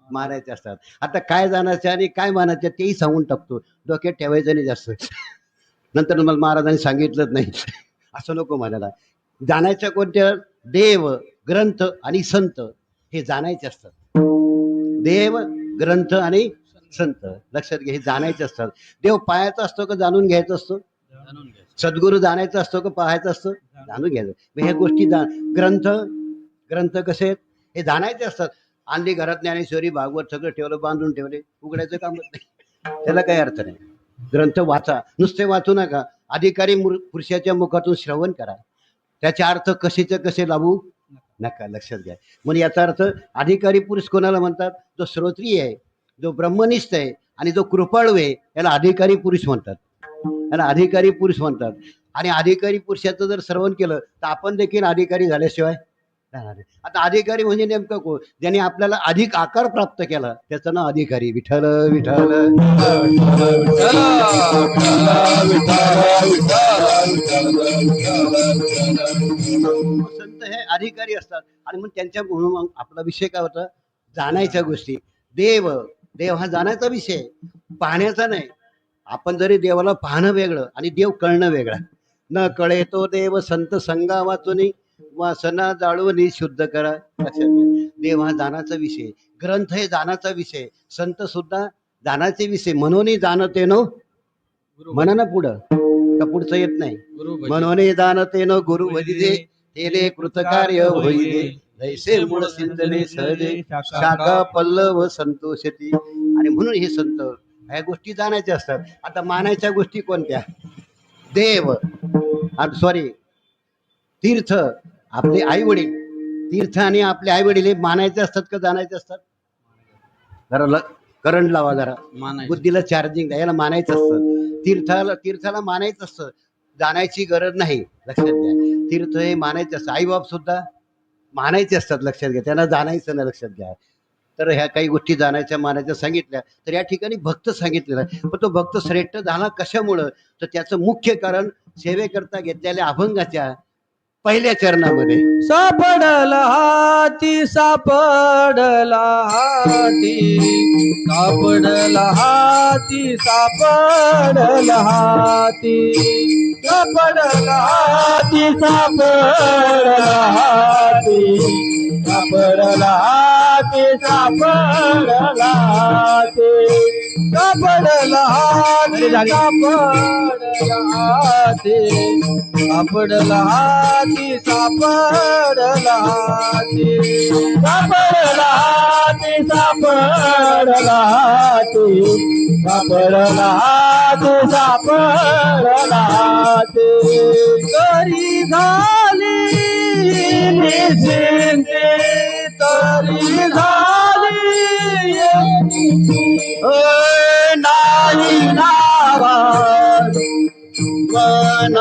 मानायच्या असतात. आता काय जाणायचं आणि काय मानायचं तेही सांगून टाकतो. डोक्यात ठेवायचं नाही जास्त. नंतर मला महाराजांनी सांगितलंच नाही असं नको म्हणायला. जाणायच्या कोणत्या? देव, ग्रंथ आणि संत हे जाणायचे असतात. देव, ग्रंथ आणि संत लक्षात घ्या, हे जाणायचे असतात. देव पाहायचा असतो का जाणून घ्यायचा असतो? सद्गुरू जाणायचा असतो का पाहायचा असतो? जाणून घ्यायचं. ह्या गोष्टी ग्रंथ कसे आहेत? हे जाणायचे असतात. आणली घरात ज्ञानेश्वरी भागवत सगळं ठेवलं, बांधून ठेवले, उघडायचं कामच नाही. त्याला काही अर्थ नाही. ग्रंथ वाचा, नुसते वाचू नका. अधिकारी पुरुषाच्या मुखातून श्रवण करा. त्याचे अर्थ कसेचे कसे लावू नका, लक्षात घ्या. म्हणून याचा अर्थ अधिकारी पुरुष कोणाला म्हणतात? जो श्रोत्रिय आहे, जो ब्रह्मनिष्ठ आहे आणि जो कृपाळू आहे, याला अधिकारी पुरुष म्हणतात. याला अधिकारी पुरुष म्हणतात. आणि अधिकारी पुरुषाचं जर श्रवण केलं तर आपण देखील अधिकारी झाल्याशिवाय राहणार नाही. आता अधिकारी म्हणजे नेमकं कोण? ज्यांनी आपल्याला अधिक आकार प्राप्त केला त्याचं नाव अधिकारी. विठ्ठल विठ्ठल. संत हे अधिकारी असतात. आणि मग त्यांच्या म्हणून आपला विषय काय होता? जाणायच्या गोष्टी. देव देव हा जाण्याचा विषय, पाहण्याचा नाही. आपण जरी देवाला पाहणं वेगळं आणि देव कळणं वेगळं. न कळे तो देव संत संगा वाचुनी, वासना जाळून शुद्ध करा. लक्षात घ्या. देव हा जाण्याचा विषय, ग्रंथ हे जाण्याचा विषय, संत सुद्धा जाण्याचे विषय. म्हणून जाणते नो, म्हणा ना पुढं का पुढचं येत नाही? म्हणून जाणते नो गुरु भजिजे, तेले कृतकार्य होईदे. जैसे मूळ सिंचने सहजे, शाखा पल्लव संतोषती. आणि म्हणून हे संत ह्या गोष्टी जाणायच्या असतात. आता मानायच्या गोष्टी कोणत्या? देव, सॉरी तीर्थ, आपले आई वडील. तीर्थ आणि आपले आई वडील हे मानायचे असतात का जाणायचे असतात? जरा करंट लावा, जरा बुद्धीला चार्जिंग द्या. याला मानायचं असतं. तीर्थाला मानायचं असतं, जाण्याची गरज नाही. लक्षात घ्या. तीर्थ हे मानायचं असतं. आईबाप सुद्धा मानायचे असतात. लक्षात घ्या. त्यांना जाणायचं नाही. लक्षात घ्या. तर ह्या काही गोष्टी जाणायच्या मानायच्या सांगितल्या. तर या ठिकाणी भक्त सांगितलेला आहे. पण तो भक्त श्रेष्ठ झाला कशामुळं? तर त्याचं मुख्य कारण सेवेकरता घेतलेल्या अभंगाच्या पहिल्या चरणामध्ये. सापडला हाती, सापडला हाती, सापडला हाती, सापडला हाती, सापडला हाती, सापडला हाती, सापडला हाती, सापडला हाती, सापडला हाती, सापडला हाती, सापडला हाती, सापडला हाती, सापडला हाती, सापडला हाती, सापडला हाती, सापडला हाती. तरी झाली निश्चिंते, तरी झाली नाही नावा मन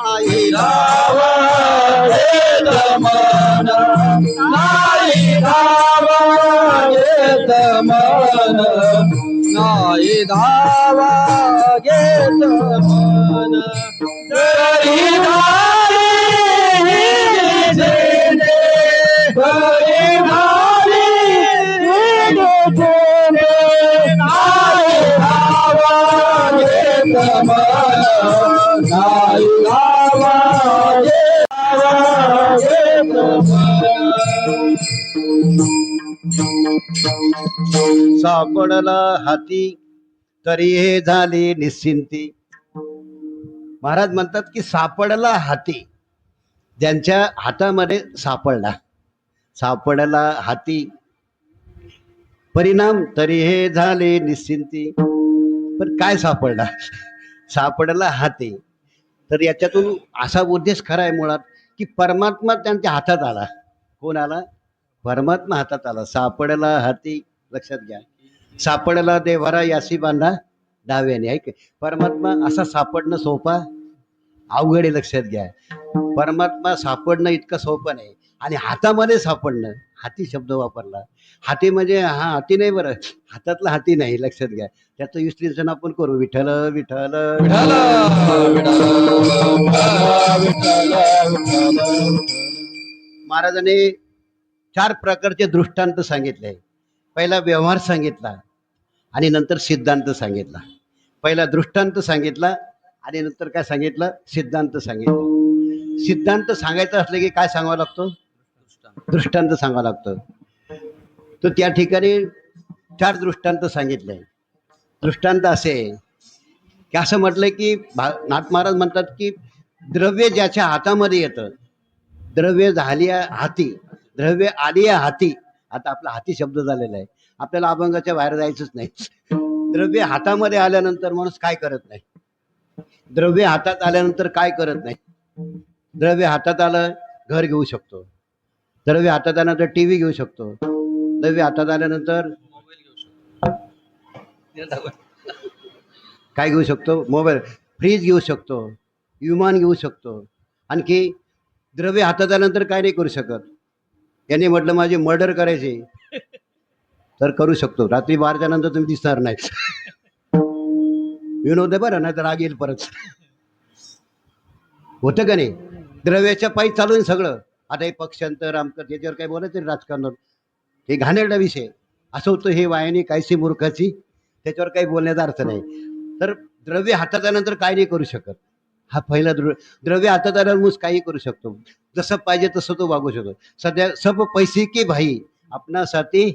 आई धावा येत मन, नाही धावा येत मन, नाही धावा येत मन. तरी झाली झेंडे, तरी झाली झेंडे, नाही धावा येत मन, नाही धावा येत मन. सापडला हाती, तरी हे झाली निश्चिंती. महाराज म्हणतात की सापडला हाती, ज्यांच्या हातामध्ये सापडला, सापडला हाती, परिणाम तरी हे झाले निश्चिंती. पण काय सापडला? सापडला हाती. तर याच्यातून असा उद्देश खरा आहे मुळात की परमात्मा त्यांच्या हातात आला. कोण आला? परमात्मा हातात आला. सापडला हाती. लक्षात घ्या. सापडला देवारा यासी बांधा डाव्याने. ऐक, परमात्मा असा सापडणं सोपा अवघड आहे. लक्षात घ्या. परमात्मा सापडणं इतकं सोपं नाही. आणि हातामध्ये सापडणं, हाती शब्द वापरला. हाती म्हणजे हा हाती नाही बरं, हातातला हाती नाही. लक्षात घ्या. त्याचं विश्लेषण आपण करू. विठ्ठल विठ्ठल महाराजांनी 4 प्रकारचे दृष्टांत सांगितले. पहिला व्यवहार सांगितला आणि नंतर सिद्धांत सांगितला. पहिला दृष्टांत सांगितला आणि नंतर काय सांगितलं? सिद्धांत सांगितलं. सिद्धांत सांगायचं असलं की काय सांगावं लागतो? दृष्टांत सांगावं लागतं. तर त्या ठिकाणी 4 दृष्टांत सांगितले. दृष्टांत असे की असं म्हटलंय की नाथ महाराज म्हणतात की द्रव्य ज्याच्या हातामध्ये येतं, द्रव्य झाली हाती, द्रव्य आली हाती, आता आपला हाती शब्द झालेला आहे. आपल्याला अभंगाच्या बाहेर जायचंच नाही. द्रव्य हातामध्ये आल्यानंतर माणूस काय करत नाही. द्रव्य हातात आल्यानंतर काय करत नाही. द्रव्य हातात आलं, घर घेऊ शकतो. द्रव्य हातात आल्यानंतर टीव्ही घेऊ शकतो. द्रव्य हातात आल्यानंतर काय घेऊ शकतो? मोबाईल, फ्रीज घेऊ शकतो, विमान घेऊ शकतो. आणखी द्रव्य हातात आल्यानंतर काय नाही करू शकत. यांनी म्हटलं माझे मर्डर करायचे तर करू शकतो. रात्री 12च्या नंतर तुम्ही दिसणार नाही. विनोद आहे बरं, नाही तर राग येईल परत. होतं का नाही? द्रव्याच्या पायी चालून सगळं. आता हे पक्षांतर आमचं त्याच्यावर काही बोलायचं राजकारणावर, हे घाणेरडा विषय. असं होतं हे वायाने कायसी मूर्खाची, त्याच्यावर काही बोलण्याचा अर्थ नाही. तर द्रव्य हातात आल्यानंतर काय नाही करू शकत. हा पहिला द्रव्य हातात आल्यावर मूस काही करू शकतो. जसं पाहिजे तसं तो वागू शकतो. सध्या सब पैसे की भाई आपणासाठी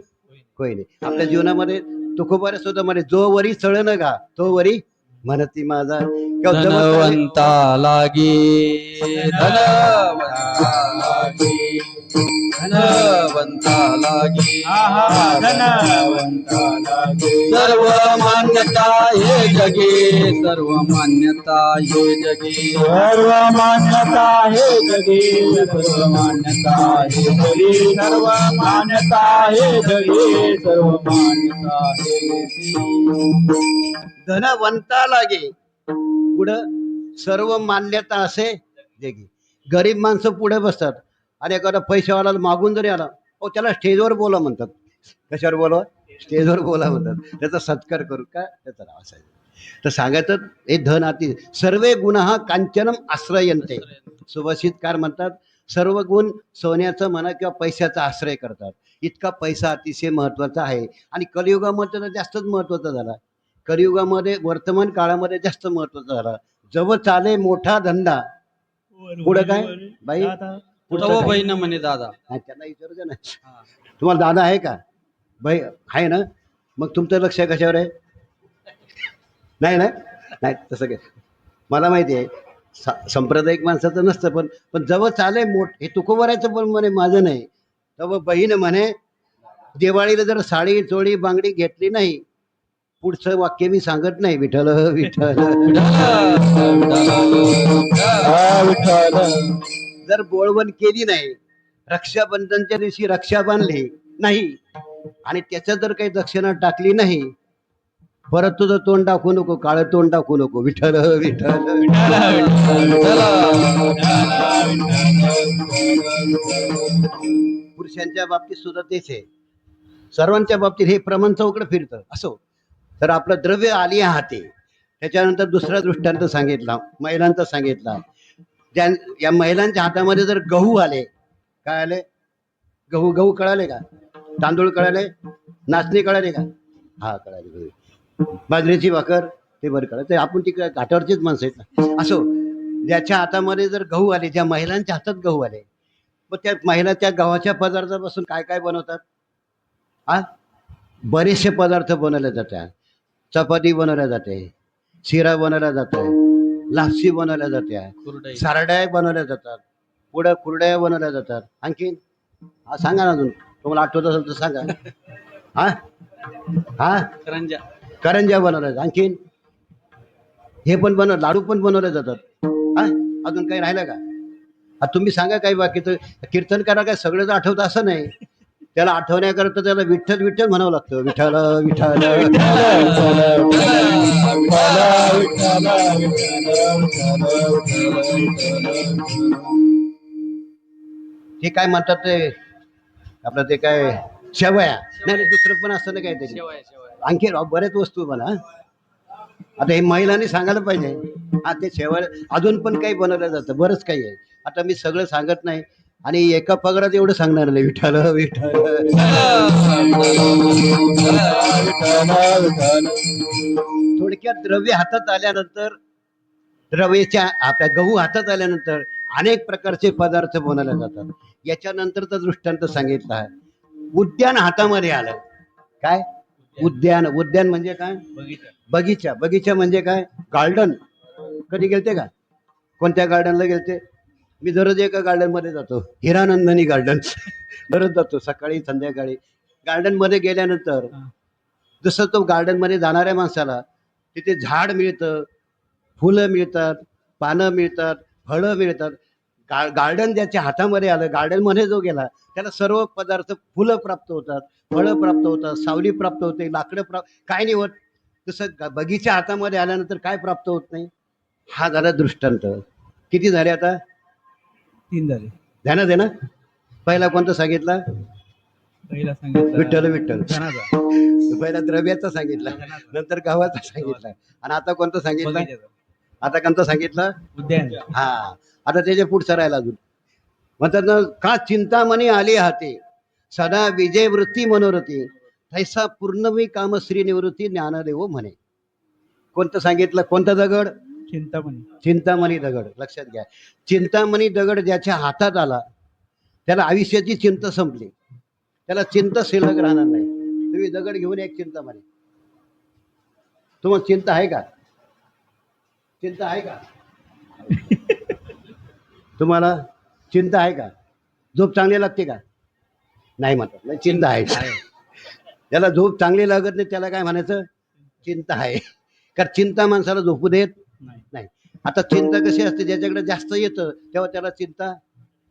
कोई नाही. आपल्या जीवनामध्ये तुकोबारे सुद्धा म्हणे, जो वरी चळ न गा तो वरी म्हणती माझा. धनवंता लागे धनवंता लागे धनवंता लागे धनवंता लागे. सर्व मान्यता हे जगे सर्व मान्यता हे जगे सर्व मान्यता हे जगी. सर्व मान्यता हे जगी. सर्व मान्यता हे जगी. सर्व मान्यता हे जगी. धनवंता लागे पुढं सर्व मान्यता असे जगी. गरीब माणसं पुढे बसतात आणि एखादा पैशावाला मागून जरी आला, त्याला स्टेजवर बोला म्हणतात. कशावर बोलवा? स्टेजवर बोला म्हणतात. त्याचा सत्कार करू का? त्याचं नाव असायचं. तर सांगायचं हे धन अति सर्वे गुण कांचनम आश्रयंते. सुभाषितकार म्हणतात सर्व गुण सोन्याचं म्हणा किंवा पैशाचा आश्रय करतात. इतका पैसा अतिशय महत्वाचा आहे. आणि कलियुगामध्ये तर जास्तच महत्वाचा झाला. कलियुगामध्ये वर्तमान काळामध्ये जास्त महत्वाचा झाला. जवळ चाले मोठा धंदा, पुढं काय बाई? तव बहीण म्हणे दादा. त्यांना विचारू द्या ना. तुम्हाला दादा आहे का? बाई आहे ना? मग तुमचं लक्ष कशावर आहे? नाही ना? नाही तसं काय, मला माहिती आहे सांप्रदायिक माणसाचं नसतं. पण जवळ चाले हे तुकोबरायचं पण म्हणे माझं नाही. तव बहीण म्हणे दिवाळीला जर साडी चोळी बांगडी घेतली नाही, पुढचं वाक्य मी सांगत नाही. विठ्ठल विठ्ठल जर बोळवण केली नाही, रक्षाबंधनच्या दिवशी रक्षा बांधली नाही आणि त्याचं जर काही दक्षिणा टाकली नाही, परत तुझं तोंड दाखवू नको, काळं तोंड दाखवू नको. विठ्ठल विठ्ठल पुरुषांच्या बाबतीत सुद्धा तेच आहे. सर्वांच्या बाबतीत हे प्रमाण चौकडं फिरतं. असो तर आपलं द्रव्य आली हाती. त्याच्यानंतर दुसरा दृष्टांत सांगितला, महिलांचा सांगितला. या महिलांच्या हातामध्ये जर गहू आले, काय आले? गहू कळाले का? तांदूळ कळाले? नाचणी कळाले का? हा कळाले. बाजरीची भाकर ते बरं कळलं. ते आपण तिकडे घाटावरचीच माणसं आहेत ना. असो ज्याच्या हातामध्ये जर गहू आले, ज्या महिलांच्या हातात गहू आले, मग त्या महिला त्या गव्हाच्या पदार्थापासून काय काय बनवतात? बरेचसे पदार्थ बनवले जातात. चपाती बनवल्या जाते, शिरा बनवल्या जाते, लापसी बनवल्या जाते, सारड्या बनवल्या जातात, पुढं कुरड्या बनवल्या जातात. आणखीन सांगा ना, अजून तुम्हाला आठवत असेल तर सांगा. हा करंज्या बनवल्या जातात. आणखीन हे पण लाडू पण बनवले जातात. अजून काही राहिलं का? तुम्ही सांगा काही. बाकी तर कीर्तन करा काय सगळंच आठवतं असं नाही. त्याला आठवण्याकरता त्याला विठ्ठल विठ्ठल म्हणावं लागतं. विठ्ठल विठ्ठल ते काय म्हणतात ते आपलं, ते काय शेवया नाही, दुसरं पण असतं ना काहीतरी. आणखी बऱ्याच वस्तू म्हणा. आता हे महिलांनी सांगायला पाहिजे. ते शेवया अजून पण काही बनवलं जातं, बरंच काही आहे. आता मी सगळं सांगत नाही आणि एका पगारात एवढं सांगणार नाही. विठ्ठल विठ्ठल थोडक्यात द्रव्य हातात आल्यानंतर, द्रव्याच्या आपल्या गहू हातात आल्यानंतर अनेक प्रकारचे पदार्थ बनवले जातात. याच्यानंतरचा दृष्टांत सांगितला आहे. उद्यान हातामध्ये आलं. काय उद्यान? उद्यान म्हणजे काय? बगीचा. बगीचा म्हणजे काय? गार्डन. कधी गेलते का? कोणत्या गार्डनला गेलते? मी दररोज एका गार्डनमध्ये जातो, हिरानंदनी गार्डन. दररोज जातो सकाळी संध्याकाळी. गार्डनमध्ये गेल्यानंतर जसं तो गार्डनमध्ये जाणाऱ्या माणसाला तिथे झाड मिळतं, फुलं मिळतात, पानं मिळतात, फळं मिळतात. गार्डन ज्याच्या हातामध्ये आलं, गार्डनमध्ये जो गेला त्याला सर्व पदार्थ, फुलं प्राप्त होतात, फळं प्राप्त होतात, सावली प्राप्त होते, लाकडं काय नाही होत. तसं बगीचा हातामध्ये आल्यानंतर काय प्राप्त होत नाही. हा झाला दृष्टांत. किती झाले आता? 3 झाले. ध्यानात आहे ना? पहिला कोणता सांगितला? पहिला सांगितलं विठ्ठल विठ्ठल. धनाचा. पहिला द्रव्याचा सांगितला, नंतर गावाचा सांगितला, आणि आता कोणता सांगितला? बगीच्याचा. आता कोणता सांगितला? उद्यान. हा. आता त्याच्या पुढचं राहिला अजून. म्हणतात ना, का चिंतामणी आली हाते सदा विजय वृत्ती मनोरथी तैसा पूर्णवी काम श्री निवृत्ती ज्ञानदेव म्हणे. कोणतं सांगितलं? कोणता दगड? चिंतामणी. चिंतामणी दगड. लक्षात घ्या, चिंतामणी दगड ज्याच्या हातात आला त्याला आयुष्याची चिंता संपली, त्याला चिंता शिल्लक राहणार नाही. तुम्ही दगड घेऊन एक चिंतामणी. तुम्हाला चिंता आहे का? चिंता आहे का? तुम्हाला चिंता आहे का? झोप चांगली लागते का? नाही म्हणतात. नाही, चिंता आहे. त्याला झोप चांगली लागत नाही त्याला काय म्हणायचं? चिंता आहे. कारण चिंता माणसाला झोपू देत नाही. आता चिंता कशी असते? ज्याच्याकडे जास्त येतं तेव्हा त्याला चिंता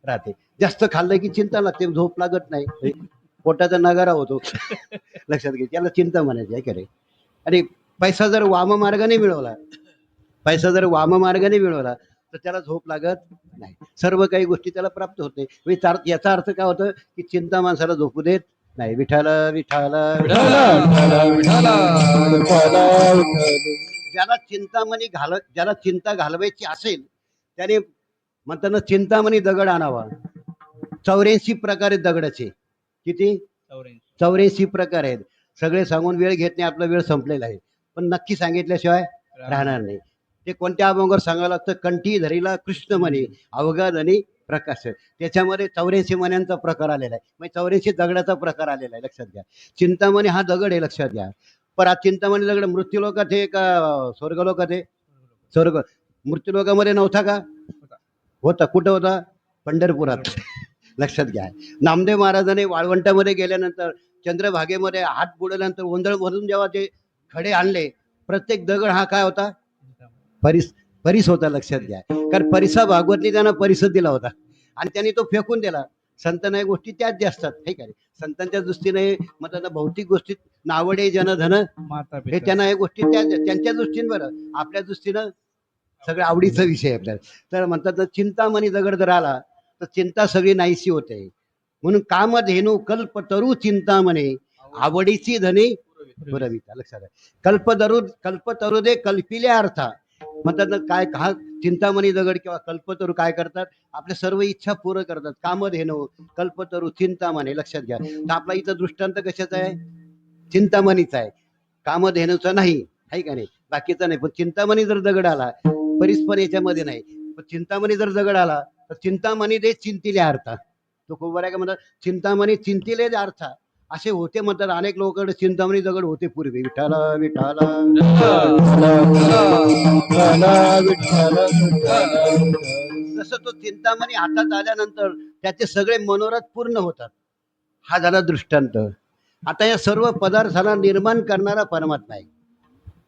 राहते. जास्त खाल्लं की चिंता लागते, झोप लागत नाही, पोटाचा नगारा होतो. लक्षात घे, त्याला चिंता म्हणायची आहे का रे? आणि पैसा जर वाममार्गाने मिळवला, पैसा जर वाममार्गाने मिळवला तर त्याला झोप लागत नाही, सर्व काही गोष्टी त्याला प्राप्त होते. याचा अर्थ काय होतं की चिंता माणसाला झोपू देत नाही. विठाल विठाल ज्याला चिंतामणी ज्याला चिंता घालवायची असेल त्याने म्हणताना चिंतामणी दगड आणावा. 84 प्रकार आहेत दगडाचे. किती? 84 प्रकार आहेत. सगळे सांगून वेळ घेत नाही, आपला वेळ संपलेला आहे, पण नक्की सांगितल्याशिवाय राहणार नाही. ते कोणत्या अभंगावर सांगावं लागतं? कंठी धरीला कृष्ण म्हणे अवघात आणि प्रकाश. त्याच्यामध्ये 84 मण्यांचा प्रकार आलेला आहे, म्हणजे 84 दगडाचा प्रकार आलेला आहे. लक्षात घ्या, चिंतामणी हा दगड आहे. लक्षात घ्या. पण हा चिंतामणी दगड मृत्यूलोकात आहे का स्वर्गलोकात आहे? स्वर्ग. मृत्यूलोकामध्ये नव्हता का? होता. कुठं होता? पंढरपुरात. लक्षात घ्या. नामदेव महाराजांनी वाळवंटामध्ये गेल्यानंतर चंद्रभागेमध्ये हात बुडवल्यानंतर ओंदळमधून जेव्हा ते खडे आणले, प्रत्येक दगड हा काय होता? परिस होता. लक्षात घ्या, कारण परिसा भागवतने त्यांना परिसर दिला होता आणि त्यांनी तो फेकून दिला. संत नाही गोष्टी त्याच जे असतात, हे काय संतांच्या दृष्टीने मग त्यांना भौतिक गोष्टीत नावडे जनधन हे त्यांना हे गोष्टी त्यांच्या दृष्टीने, बरं आपल्या दृष्टीनं सगळं आवडीचा विषय आपल्याला. तर म्हणतात ना, चिंतामणी दगड जर आला तर चिंता सगळी नाहीशी होते. म्हणून कामधेनू कल्पतरू चिंतामणी आवडीची धनी पुरविता. लक्षात आहे. कल्पतरू दे कल्पिल्या अर्था. म्हणतात ना, काय हा चिंतामणी दगड किंवा कल्पतरू काय करतात? आपल्या सर्व इच्छा पूर्ण करतात. कामधेनू कल्पतरू चिंतामणी. लक्षात घ्या. तर आपला इथं दृष्टांत कशाचा आहे? चिंतामणीचा आहे, कामधेनूचा नाही, आहे का नाही? बाकीचा नाही. पण चिंतामणी जर दगड आला, परिस्पर याच्यामध्ये नाही, पण चिंतामणी जर दगड आला तर चिंतामणी दे चिंतिले अर्था. तो खूप बरं आहे का? म्हणतात चिंतामणी चिंतिले अर्था असे होते. म्हणतात अनेक लोकांकडे चिंतामणी दगड होते पूर्वी. विठाला विठाला जसं तो चिंतामणी हातात आल्यानंतर त्याचे सगळे मनोरथ पूर्ण होतात. हा झाला दृष्टांत. आता या सर्व पदार्थाला निर्माण करणारा परमात्मा आहे.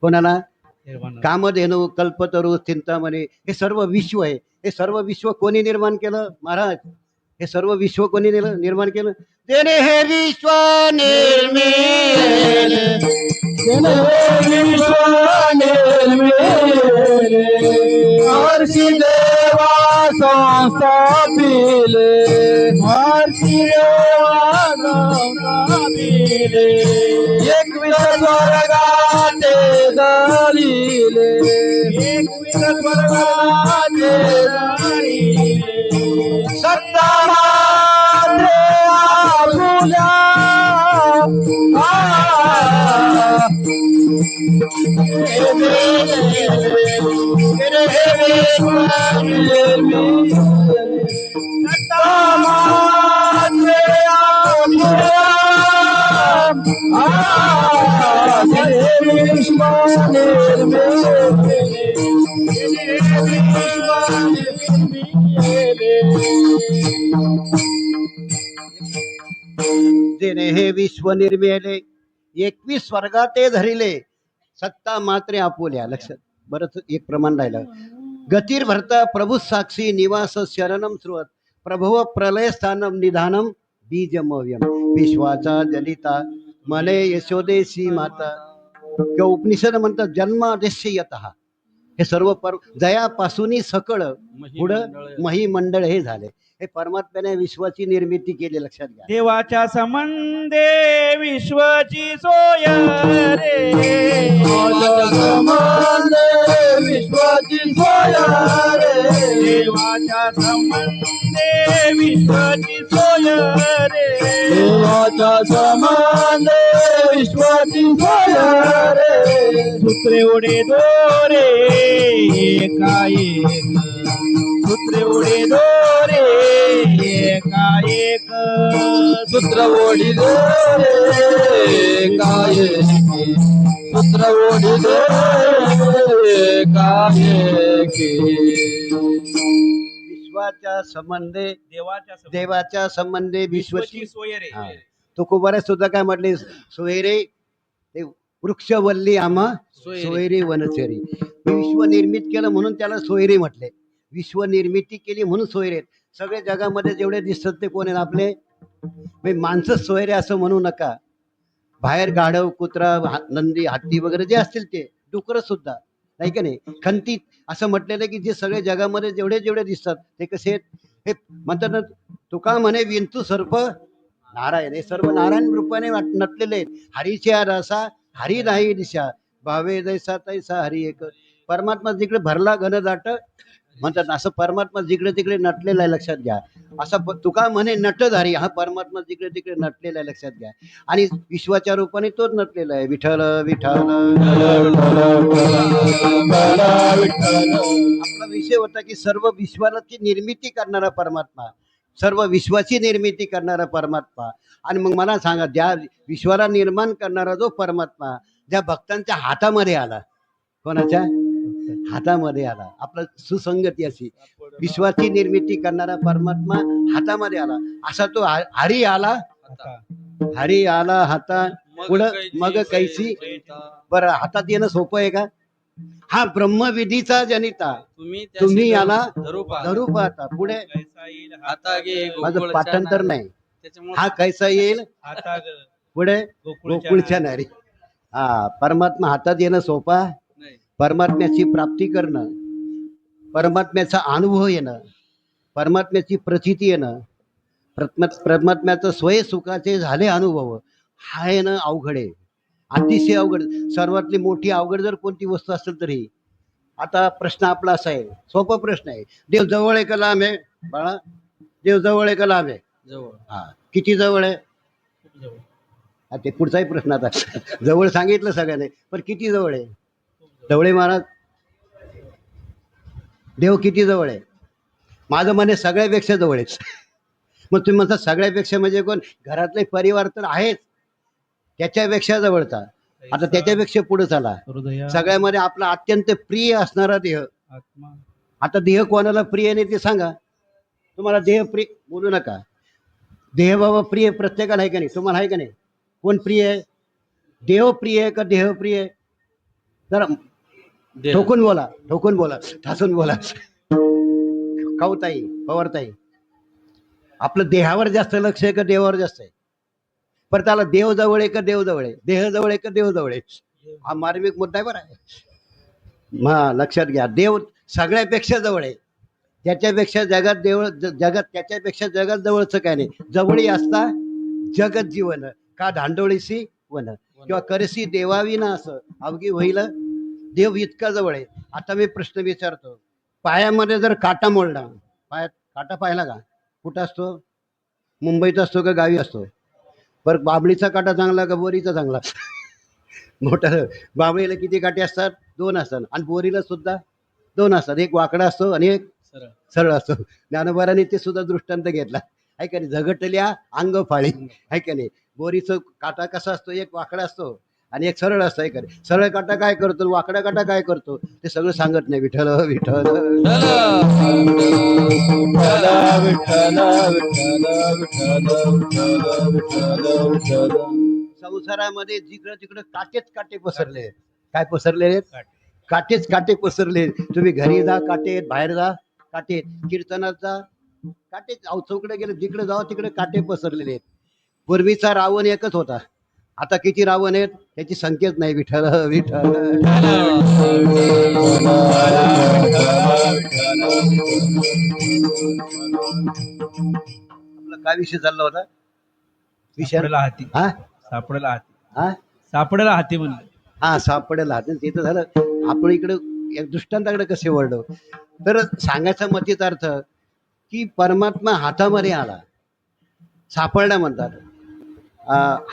कोणाला? कामधेनू कल्पतरू चिंतामणी हे सर्व विश्व आहे. हे सर्व विश्व कोणी निर्माण केलं? महाराज. हे सर्व विश्व कोणी निर्माण केलं? तेने हे विश्व हर्षी देवा संस्थापिले, हर्षी देवा संस्थापिले, एकविध स्वर्गाचे दलिले, एकविध स्वर्गाचे दलिले, सत्ता मात्रे आपुल्या विश्व निर्मिले 21 स्वर्गाते धरिले सत्ता मात्रे आपुल्या. लक्षात बरंच एक प्रमाण राहिलं. गतीर भरता प्रभू साक्षी निवास शरणम श्रुवत प्रभव प्रलय स्थानम निधानम बीजमव्यम विश्वाचा जलिता मने यशोदेशी माता. किंवा उपनिषद म्हणतात जन्मादेश यतः. हे सर्व जयापासूनही सकळ पुढं महिमंडळ हे झाले. हे परमात्म्याने विश्वाची निर्मिती केली. लक्षात घ्या. देवाच्या संबंधे विश्वाची सोय रे. विश्वाची सोय रे. देवाच्या संबंधे विश्वाची सोय रे. देवाच्या संबंधे विश्वाची सोय रे. सूत्रे उडे दोरे एकाएक. सूत्रे उडे दोरे एकाएक. सूत्र ओढिले कायकी. सूत्र ओढिले कायकी. विश्वाच्या संबंधे देवाच्या संबंधे विश्वची सोय रे. हा. तुकोबारे सुद्धा काय म्हटले सोयरे ते वृक्षवल्ली आम्हा सोयरे वनचरी. विश्व निर्मित केलं म्हणून त्याला सोयरे म्हटले. विश्व निर्मिती केली म्हणून सोयरे. सगळे जगामध्ये जेवढे दिसतात ते कोण आहेत आपले माणसं सोयरे असं म्हणू नका. बाहेर गाढव कुत्रा नंदी हत्ती वगैरे जे असतील ते डुकर सुद्धा नाही का नाही. खंतीत असं म्हटलेलं की जे सगळे जगामध्ये जेवढे जेवढे दिसतात ते कसे आहेत. हे म्हणतात ना तुका म्हणे विंतू सर्प नारायण. हे सर्व नारायण रूपाने नटलेले आहेत. हरीच्या रसा हरी नाही दिशा भावे जैसा तैसा हरी एक. परमात्मा जिकडे भरला घनदाट म्हणतात असं परमात्मा जिकडे तिकडे नटलेला आहे. लक्षात घ्या. असं तुका म्हणे नटधारी. हा परमात्मा जिकडे तिकडे नटलेला आहे. लक्षात घ्या. आणि विश्वाच्या रूपाने तोच नटलेला आहे. विठ्ठल विठ्ठल. आपला विषय होता की सर्व विश्वाची निर्मिती करणारा परमात्मा. सर्व विश्वाची निर्मिती करणारा परमात्मा. आणि मग मला सांगा ज्या विश्वाला निर्माण करणारा जो परमात्मा ज्या भक्तांच्या हातामध्ये आला. कोणाच्या हातामध्ये आला. आपलं सुसंगती अशी विश्वाची निर्मिती करणारा परमात्मा हातामध्ये आला. असा तो हरी आला. हरी आला हाता पुढं मग कैसी. बरं हातात येणं सोपं आहे का. हा ब्रह्मविधीचा जनिता तुम्ही याला धरू पाहता. पुढे माझं पाठांतर नाही. हा कैसा येईल पुढे गोकुळच्या नारी. हा परमात्मा हातात येणं सोपा. परमात्म्याची प्राप्ती करणं, परमात्म्याचा अनुभव येणं, परमात्म्याची प्रचिती येणं, परमात्म्याचं स्वय सुखाचे झाले अनुभव हा येणं अवघड आहे. अतिशय अवघड. सर्वातली मोठी अवघड जर कोणती वस्तू असेल तरी. आता प्रश्न आपला असा आहे. सोपा प्रश्न आहे. देव जवळ आहे का लांब आहे बाळा. देव जवळ आहे का लांब आहे. हा किती जवळ आहे. ते पुढचाही प्रश्न. आता जवळ सांगितलं सगळ्यांनी पण किती जवळ आहे. जवळ महाराज देव किती जवळ आहे. माझं म्हणे सगळ्यापेक्षा जवळ आहे. मग तुम्ही म्हणता सगळ्यापेक्षा म्हणजे कोण. घरातले परिवार तर आहेच त्याच्यापेक्षा जवळचा. आता त्याच्यापेक्षा पुढे चला. सगळ्यामध्ये आपला अत्यंत प्रिय असणारा देह. आता देह कोणाला प्रिय नाही ते सांगा. तुम्हाला देह प्रिय बोलू नका. देह बाबा प्रिय प्रत्येकाला आहे का नाही. तुम्हाला आहे का नाही. कोण प्रिय आहे. देव प्रिय आहे का देह प्रिय आहे. जरा ठोकून बोला. ठोकून बोला. ठासून बोला. काऊताई पवारताई आपलं देहावर जास्त लक्ष आहे का देवावर जास्त आहे. पर त्याला देव जवळ आहे का देव जवळ आहे. देह जवळ आहे का देव जवळ आहे. हा मार्मिक मुद्दा आहे. बरं आहे हा लक्षात घ्या. देव सगळ्यापेक्षा जवळ आहे. त्याच्यापेक्षा जगात देव जगात त्याच्यापेक्षा जगात जवळचं काय नाही. जवळी असता जगत जीवन का धांडोळीशी वन किंवा करसी देवावी ना असं अवघी होईल. देव इतका जवळ आहे. आता मी प्रश्न विचारतो. पायामध्ये जर काटा मोडला. पायात काटा पाहिला का. कुठं असतो. मुंबईत असतो का गावी असतो. पर बाबळीचा काटा चांगला का बोरीचा चांगला. मोठा बाबळीला किती काटे असतात. 2 असतात. आणि बोरीला सुद्धा 2 असतात. एक वाकडा असतो आणि एक सरळ असतो. ज्ञानोबारांनी ते सुद्धा दृष्टांत घेतला आहे का नाही. झगटल्या अंग फाळी आहे का नाही. बोरीचं काटा कसा असतो. एक वाकडा असतो आणि एक सरळ असतो. आहे सरळ काटा काय करतो वाकडा काटा काय करतो ते सगळं सांगत नाही. विठ्ठल विठ्ठल विठ्ठल विठ्ठल विठ्ठल विठ्ठल विठ्ठल विठ्ठल विठ्ठल संसारामध्ये जिकडं तिकडं काटेच काटे पसरले आहेत. काय पसरले आहेत? काटेच काटे पसरले. तुम्ही घरी जा काटे आहेत, बाहेर जा काटे आहेत, कीर्तनात जा काटेच. चौकडे गेले जिकडे जावं तिकडे काटे पसरलेले आहेत. पूर्वीचा रावण एकच होता, आता किती रावण आहेत त्याची संख्याच नाही. विठ्ठल विठ्ठल. आपला काय विषय चालला होता? विषय हाती हा सापडेला हाती हा सापडेला हाती म्हणलं. हा सापडेल हात. ते तर झालं. आपण इकडं एक दृष्टांताकडे कसे वळलो तर सांगायचा मतीचा अर्थ की परमात्मा हातामध्ये आला, सापडला म्हणतात.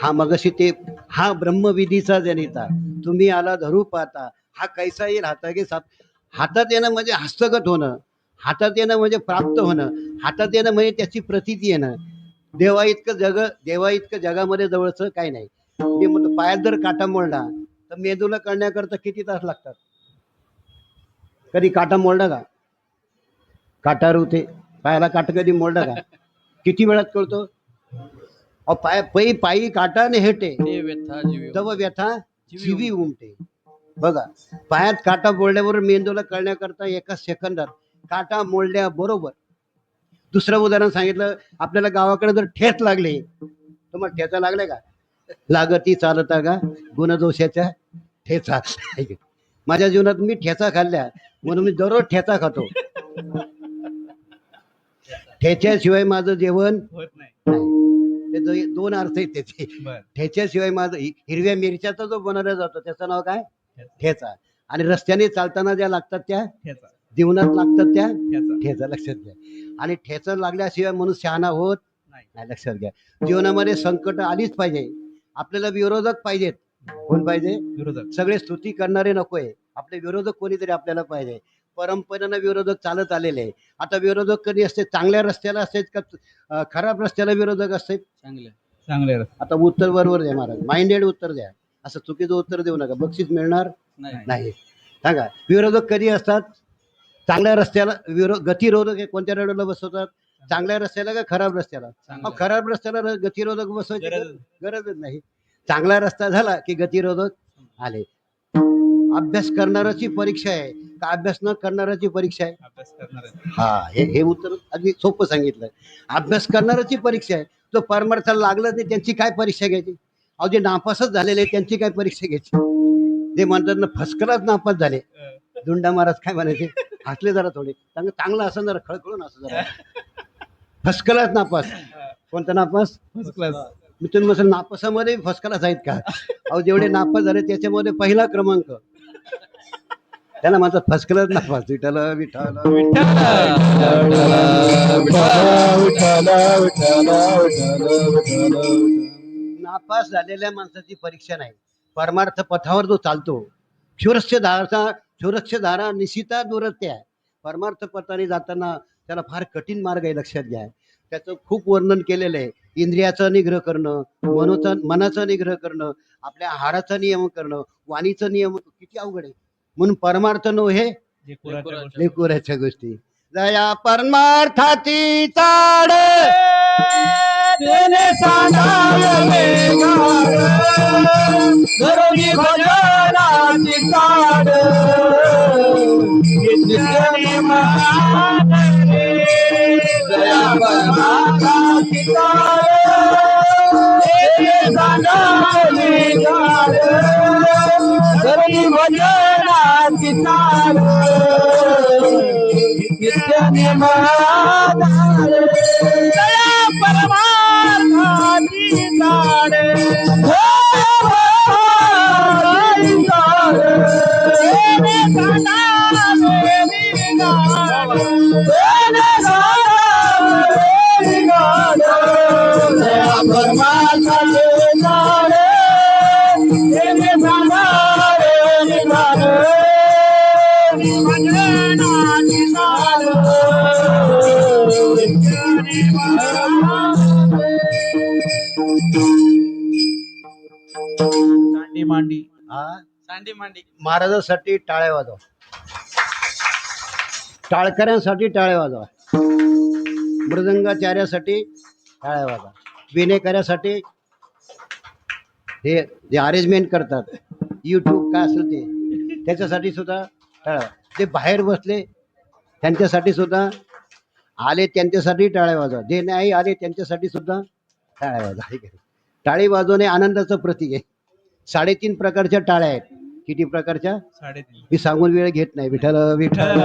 हा मगशी ते हा ब्रह्मविधीचा जनिता तुम्ही आला धरू पाहता, हा कैसा येईल हाता गे साप. हातात येणं म्हणजे हस्तगत होणं, हातात येणं म्हणजे प्राप्त होणं, हातात येणं म्हणजे त्याची प्रतीती येणं. देवा इतकं जगामध्ये जवळचं काही नाही. मी म्हणतो पायात जर काटा मोडला तर मेंदूला कळण्याकरता किती तास लागतात? कधी काटा मोडला का? काटा रुते पायाला काटा कधी मोडला का? किती वेळात कळतो? पायी काटा ने हेटे तव व्यथा जीवी उमटे. बघा, पायात काटा मोडल्याबरोबर मेंदूला कळण्याकरता एका सेकंदात काटा मोडल्याबरोबर. दुसरं उदाहरण सांगितलं, आपल्याला गावाकडे जर ठेच लागले, तुम्हाला ठेचा लागले का? लागती चालता का गुणदोषाच्या ठेचा. माझ्या जीवनात मी ठेचा खाल्ल्या म्हणून मी दररोज ठेचा खातो. ठेच्याशिवाय माझं जेवण होत नाही. ते दोन अर्थ आहेत त्याचे. ठेच्याशिवाय माझं हिरव्या मिरच्याचा जो बनवला जातो त्याचं नाव काय? ठेचा. आणि रस्त्याने चालताना ज्या लागतात त्या जीवनात लागतात त्या ठेचा. लक्षात घ्या. आणि ठेचा लागल्याशिवाय म्हणून शहाणा होत नाही. लक्षात घ्या. जीवनामध्ये संकट आलीच पाहिजे. आपल्याला विरोधक पाहिजेत. कोण पाहिजे? विरोधक. सगळे स्तुती करणारे नकोय, आपले विरोधक कोणीतरी आपल्याला पाहिजे. परंपरेनं विरोधक चालत आलेले आहे. आता विरोधक कधी असते? चांगल्या रस्त्याला असतात का खराब रस्त्याला विरोधक असतात? चांगले. आता उत्तर बरोबर द्या महाराज, माइंडेड उत्तर द्या. असं चुकीचं उत्तर देऊ नका, बक्षीस मिळणार नाही. सांगा, विरोधक कधी असतात? चांगल्या रस्त्याला गतिरोधक कोणत्या रोडला बसवतात? चांगल्या रस्त्याला का खराब रस्त्याला? खराब रस्त्याला गतिरोधक बसवायची गरजच नाही. चांगला रस्ता झाला की गतिरोधक आले. अभ्यास करणाराची परीक्षा आहे का अभ्यास न करणाराची परीक्षा आहे? अभ्यास करणार. हा, हे उत्तर अगदी सोपं सांगितलं. अभ्यास करणाराची परीक्षा आहे. जो परमार्थाला लागलं ते त्यांची काय परीक्षा घ्यायची? अहो, जे नापासच झालेले त्यांची काय परीक्षा घ्यायची? जे म्हणतात ना फर्स्ट क्लास नापास झाले, दुंडा महाराज काय म्हणायचे? हसले जरा थोडे. चांगलं असं जरा खळखळून असं जरा. फर्स्ट क्लास नापास. कोणता नापास? First class. मी तुम्ही म्हटलं नापासामध्ये फर्स्ट क्लास आहेत का? अहो, जेवढे नापास झाले त्याच्यामध्ये पहिला क्रमांक. त्याला म्हणतात फर्स्ट क्लास नापास. विठ्ठल विठ्ठल नापास झालेल्या माणसाची परीक्षा नाही. परमार्थ पथावर जो चालतो, क्षुरस्य धारा निशिता दुरत्या. परमार्थ पथाने जाताना त्याला फार कठीण मार्ग आहे. लक्षात घ्या. त्याचं खूप वर्णन केलेलं आहे. इंद्रियाचा निग्रह करणं, मनाचा निग्रह करणं, आपल्या आहाराचा नियम करणं, वाणीचा नियम किती अवघड आहे. म्हणून परमार्थ नो हे लेकुराच्या गोष्टी. जया परमार्थाची ताड तेने सांगावे गाड, घरोघी भजनाची ताड नित्याने मानले. जया परमार्थाची ताड तेने सांगावे गाड, घरोघी भजनाची ताड नित्याने मानले. जया परमार्थाची ताड सांडी मांडी. सांडी मांडी. महाराजांसाठी टाळ्या वाजवा, टाळकऱ्यांसाठी टाळ्या वाजवा, मृदंगाचार्यासाठी टाळ्या वाजवा, विनेकऱ्यासाठी हे जे अरेंजमेंट करतात यूट्यूब काय असेल ते त्याच्यासाठी सुद्धा टाळ्या. ते बाहेर बसले त्यांच्यासाठी सुद्धा आले, त्यांच्यासाठी टाळ्या वाजवा. जे नाही आले त्यांच्यासाठी सुद्धा टाळ्या वाजवा. ठीक आहे. टाळी वाजवणे आनंदाचं प्रतीक आहे. 3.5 प्रकारच्या टाळ्या आहेत. किती प्रकारच्या? 3.5. मी सांगून वेळ घेत नाही. विठ्ठल विठ्ठल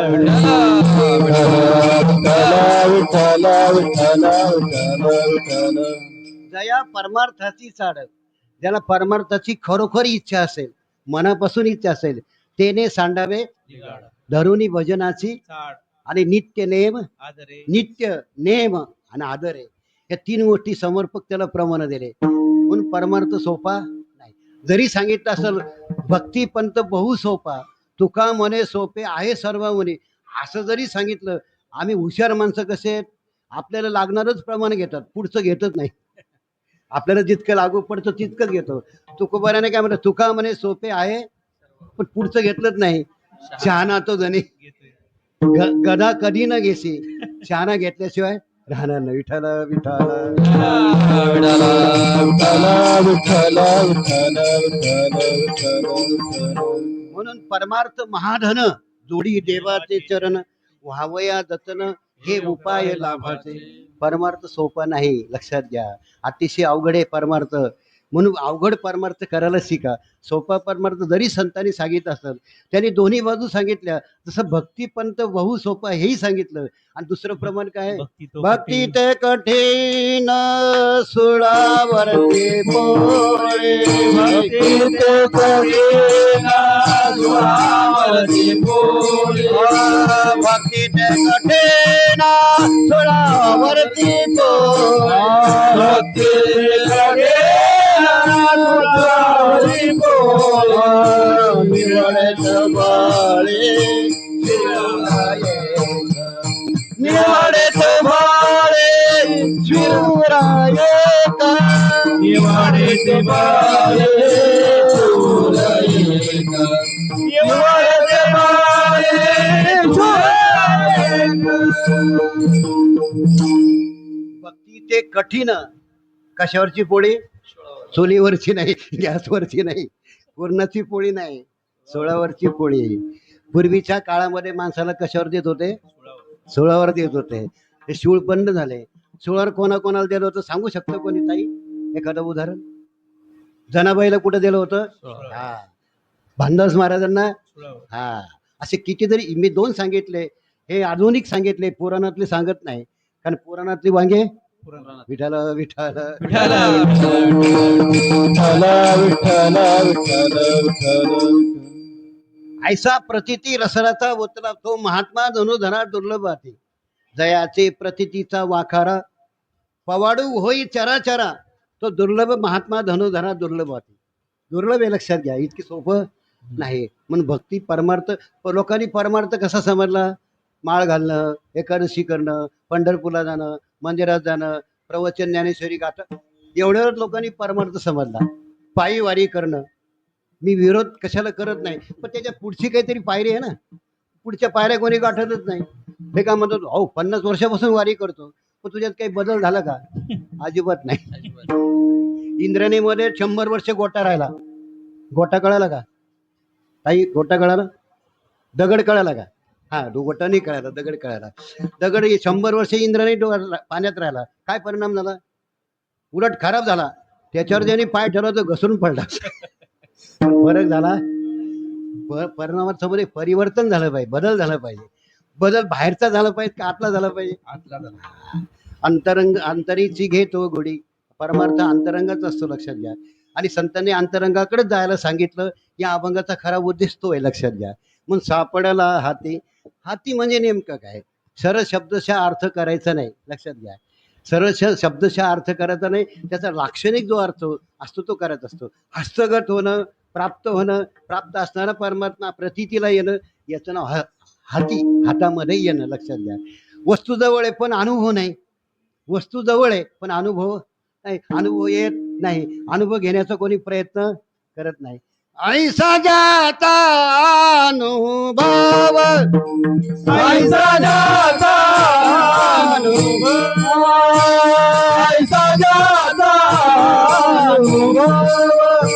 जया परमार्थाची चाड. ज्याला परमार्थाची खरोखर इच्छा असेल, मनापासून इच्छा असेल, तेने सांडावे धरुनी भजनाची आणि नित्य नेम, नित्य नेम आणि आदर आहे. या 3 गोष्टी समर्पक त्याला प्रमाण दिले. म्हणून परमार्थ सोपा नाही. जरी सांगितलं असेल भक्ती पंत बहु सोपा, तुका म्हणे सोपे आहे सर्व म्हणे, असं जरी सांगितलं, आम्ही हुशार माणसं कसे आहेत, आपल्याला लागणारच प्रमाण घेतात, पुढचं घेतच नाही. आपल्याला जितकं लागू पडतं तितकंच घेतो. तुकोबाराने काय म्हणतात, तुका म्हणे सोपे आहे, पण पुढचं घेतलंच नाही. शहाणा तो जणी गदा कधी न घेसी, शहाणा घेतल्याशिवाय राहणार नाही. विठ्ठल विठ्ठल म्हणून परमार्थ महाधन जोडी देवाचे चरण, व्हावया जतन हे उपाय लाभाचे. परमार्थ सोपा नाही, लक्षात घ्या. अतिशय अवघड आहे परमार्थ. म्हणून अवघड परमार्थ करायला शिका. सोपा परमार्थ जरी संतांनी सांगितलं असेल, त्यांनी दोन्ही बाजू सांगितल्या. जसं भक्ती पंत बहु सोपा हेही सांगितलं. आणि दुसरं प्रमाण काय? भक्ती ते कठीण सुळावरती पोळे, भक्ती ते कठीण सुळावरती पोळे, भक्ती ते कठीण सुळावरती पोळे, भक्ती कठीण सुळावरती पोळे, निवडत बाळे निवाडेत बाळे शिवराये का, निवाडेत बाळे शिवराये का, निवाडेत बाळे शिवराये का. भक्ती ते कठीण. कशावरची पोळी? चुलीवरची नाही, गॅसवरची नाही, पूर्णाची पोळी नाही, सोळावरची पोळी. पूर्वीच्या काळामध्ये माणसाला कशावर देत होते? सोळावर देत होते. ते शूळ बंद झाले. सोळावर कोणाकोणाला दिलं होतं सांगू शकतो कोणी ताई? एखादं उदाहरण? जनाबाईला कुठं दिलं होतं? हा, भानदास महाराजांना. हा, असे कितीतरी मी 2 सांगितले. हे आधुनिक सांगितले, पुराणातले सांगत नाही. कारण पुराणातली वांगे विठ्ठल विठ्ठल ऐसा प्रतीती रसराचा ओतला, तो महात्मा धनुधरा दुर्लभ आहे. जयाचे प्रतीतीचा वाखारा पवाडू होई चराचरा, तो दुर्लभ महात्मा धनुधरा दुर्लभ आहे. दुर्लभ आहे, लक्षात घ्या. इतकी सोपं नाही. म्हणून भक्ती परमार्थ. लोकांनी परमार्थ कसा समजला? माळ घालणं, एकादशी करणं, पंढरपूरला जाणं, मंदिरात जाणं, प्रवचन ज्ञानेश्वरी गाठं, एवढ्यावर लोकांनी परमार्थ समजला. पायी वारी करणं, मी विरोध कशाला करत नाही, पण त्याच्या पुढची काहीतरी पायरी आहे ना. पुढच्या पायऱ्या कोणी गाठतच नाही. हे काय म्हणतात, हो 50 वर्षापासून वारी करतो, पण तुझ्यात काही बदल झाला का? अजिबात नाही. इंद्रायणीमध्ये 100 वर्ष गोटा राहिला. गोटा कळाला का ताई? गोटा कळाला? दगड कळाला का? हा, गोटा नाही कळाला, दगड कळाला. दगड 100 वर्ष इंद्रायणी पाण्यात राहिला. काय परिणाम झाला? उलट खराब झाला. त्याच्यावर ज्याने पाय ठरवलं घसरून पडला. फरक झाला. परिणामात समोर परिवर्तन झालं पाहिजे, बदल झाला पाहिजे. बदल बाहेरचा झाला पाहिजे का आतला झाला पाहिजे? आतला झाला. अंतरंग अंतरीची घेतो गोडी. परमार्थ अंतरंगाच असतो, लक्षात घ्या. आणि संतांनी अंतरंगाकडेच जायला सांगितलं. या अभंगाचा खरा उद्देश तो आहे, लक्षात घ्या. म्हणून सापडायला हाती. हाती म्हणजे नेमकं काय? सरळ शब्दशः अर्थ करायचा नाही, लक्षात घ्या. सरळ शब्दशः अर्थ करायचा नाही, त्याचा लाक्षणिक जो अर्थ असतो तो करायचा असतो. हस्तगत होणं, प्राप्त होणं, प्राप्त असणारा परमात्मा प्रतीतीला येणं, याचं नाव हाती. हातामध्ये येणं, लक्षात घ्या. वस्तू जवळ आहे पण अनुभव नाही. वस्तू जवळ आहे पण अनुभव नाही. अनुभव येत नाही. अनुभव घेण्याचा कोणी प्रयत्न करत नाही. ऐसा जाता अनुभव, ऐसा जाता अनुभव, ऐसा जाता अनुभव,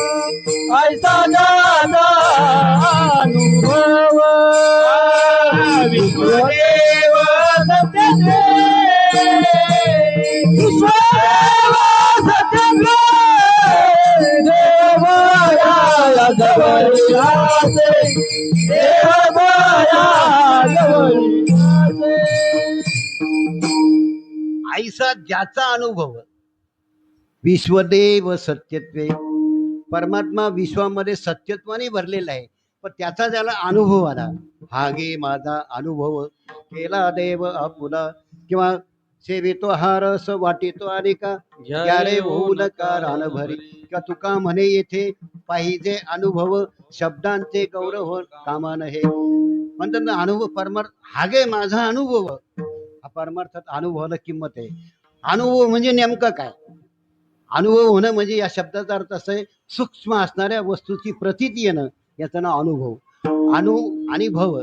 विश्वदेव सत्यदेव विश्वदेव सत्यदेव देवाया जवळी राहते देवाया जवळी राहते. आईचा ज्याचा अनुभव विश्वदेव सत्यत्वे, परमात्मा विश्वामध्ये सत्यत्वाने भरलेला आहे, पण त्याचा ज्याला अनुभव आला, हा गे माझा अनुभव केला देव आपुला, किंवा सेवितो हा रस वाटितो अनेका यारे होऊ नका रान भरी, किंवा तुका म्हणे येथे पाहिजे अनुभव शब्दांचे गौरव हो कामा नये. म्हणतात ना अनुभव परमार्थ, हा गे माझा अनुभव, हा परमार्थात अनुभवाला किंमत आहे. अनुभव म्हणजे नेमकं काय? अनुभव होणं म्हणजे या शब्दाचा अर्थ असं आहे, सूक्ष्म असणाऱ्या वस्तूची प्रतीती येणं, याचं नाव अनुभव. अनु आणि भव,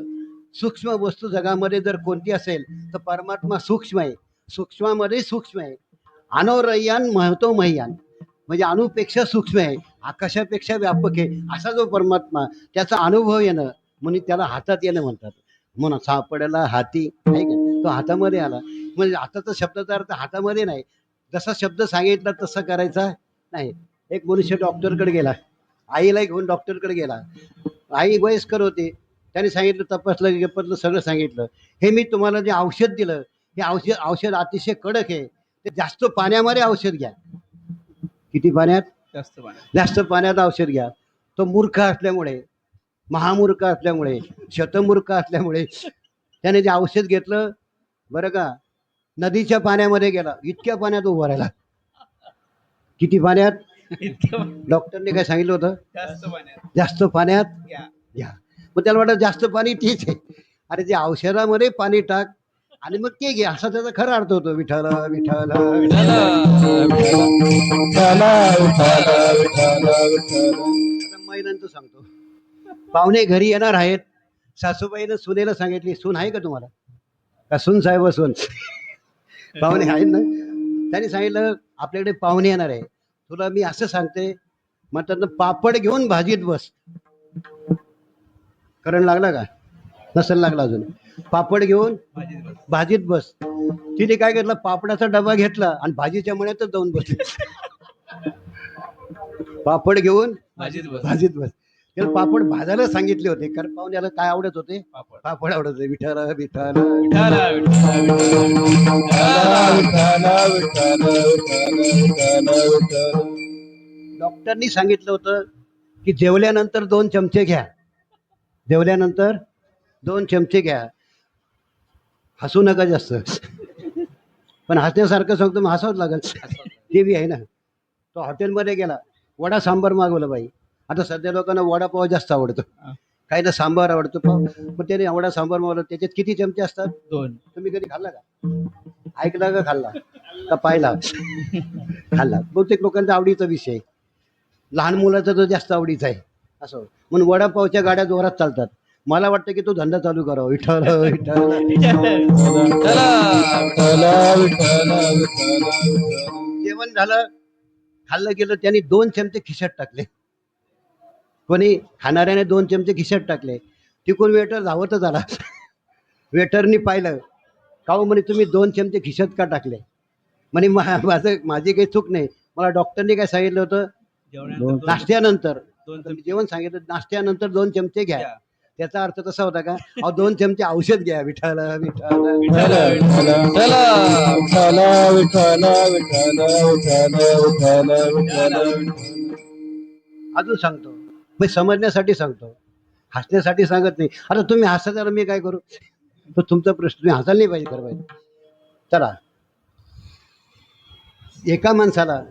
सूक्ष्म वस्तू जगामध्ये जर कोणती असेल तर परमात्मा सूक्ष्म आहे, सूक्ष्मामध्ये सूक्ष्म आहे. अनोरय्यान महतो मह्यान, म्हणजे अणुपेक्षा सूक्ष्म आहे, आकाशापेक्षा व्यापक आहे, असा जो परमात्मा, त्याचा अनुभव येणं म्हणजे त्याला हातात येणं म्हणतात. म्हणून सापडला हाती, आहे का, तो हातामध्ये आला. म्हणजे हाताचा शब्दाचा अर्थ हातामध्ये नाही, जसा शब्द सांगितला तसं करायचा नाही. एक मनुष्य डॉक्टरकडे गेला, आईला घेऊन डॉक्टरकडे गेला. आई वयस्कर होती, त्याने सांगितलं, तपासलं गेपतलं सगळं सांगितलं, हे मी तुम्हाला जे औषध दिलं, हे औषध अतिशय कडक आहे, ते जास्त पाण्यामध्ये औषध घ्या. किती पाण्यात? जास्त पाण्यात औषध घ्या. तो मूर्ख असल्यामुळे, महामूर्ख असल्यामुळे, शतमूर्ख असल्यामुळे त्याने जे औषध घेतलं, बरं का, नदीच्या पाण्यामध्ये गेला, इतक्या पाण्यात उभं राहिला. किती पाण्यात? डॉक्टरने काय सांगितलं होतं? जास्त पाण्यात घ्या. मग त्याला वाटत जास्त पाणी ठीक आहे, अरे जे औषधामध्ये पाणी टाक आणि मग ते घे, असा त्याचा खरा अर्थ होतो. विठ्ठल विठ्ठल महिलांचं सांगतो, पाहुणे घरी येणार आहेत, सासूबाईनं सुनेला सांगितली, सून आहे का तुम्हाला? का सून साहेब सून पाहुणे आहेत ना? त्यांनी सांगितलं आपल्याकडे पाहुणे येणार आहे, तुला मी असं सांगते, म्हणतात पापड घेऊन भाजीत बस. करंट लागला का? नसेल लागला अजून. पापड घेऊन भाजीत बस. तिने काय घेतलं, पापडाचा डबा घेतला आणि भाजीच्या मण्यातच जाऊन बसली. पापड घेऊन भाजीत बस. त्याला पापड भाजायला सांगितले होते, कारण पाहुण्याला काय आवडत होते? पापड आवडत होते. विठ्ठल विठ्ठल डॉक्टरनी सांगितलं होतं की जेवल्यानंतर 2 चमचे घ्या, जेवल्यानंतर 2 चमचे घ्या. हसू नका जास्त, पण हसण्यासारखं सांगतो मग हसावंच लागेल, ते बी आहे ना. तो हॉटेलमध्ये गेला, वडा सांबार मागवला बाई. आता सध्या लोकांना वडापाव जास्त आवडतो, काही ना सांबार आवडतो पाव, पण त्याने वडा सांबार मागवला. त्याच्यात किती चमचे असतात? 2. तुम्ही कधी खाल्ला का? ऐकला का? खाल्ला का? पाहिला? खाल्ला. बहुतेक लोकांचा आवडीचा विषय, लहान मुलाचा तो जास्त आवडीचा आहे असं. म्हणून वडापावच्या गाड्या जोरात चालतात. मला वाटतं की तो धंदा चालू करावा. विठ्ठल विठ्ठल जेवण झालं, खाल्लं गेलं, त्यांनी 2 चमचे खिशात टाकले. कोणी? खाणाऱ्याने 2 चमचे खिशात टाकले. तिकून वेटर धावतच आला. वेटरनी पाहिलं, काहून म्हणे तुम्ही 2 चमचे खिशात का टाकले? म्हणे माझी काही चूक नाही, मला डॉक्टरने काय सांगितलं होतं, नाश्त्यानंतर जेवण सांगितलं, नाश्त्यानंतर 2 चमचे घ्या. त्याचा अर्थ तसा होता का, 2 चमचे औषध घ्या. विठ्ठल विठ्ठल अजून सांगतो, मी समजण्यासाठी सांगतो, हसण्यासाठी सांगत नाही. आता तुम्ही हसा, तर मी काय करू? तो तुमचा प्रश्न, तुम्ही हसायला नाही पाहिजे, खरं पाहिजे. चला, एका माणसाला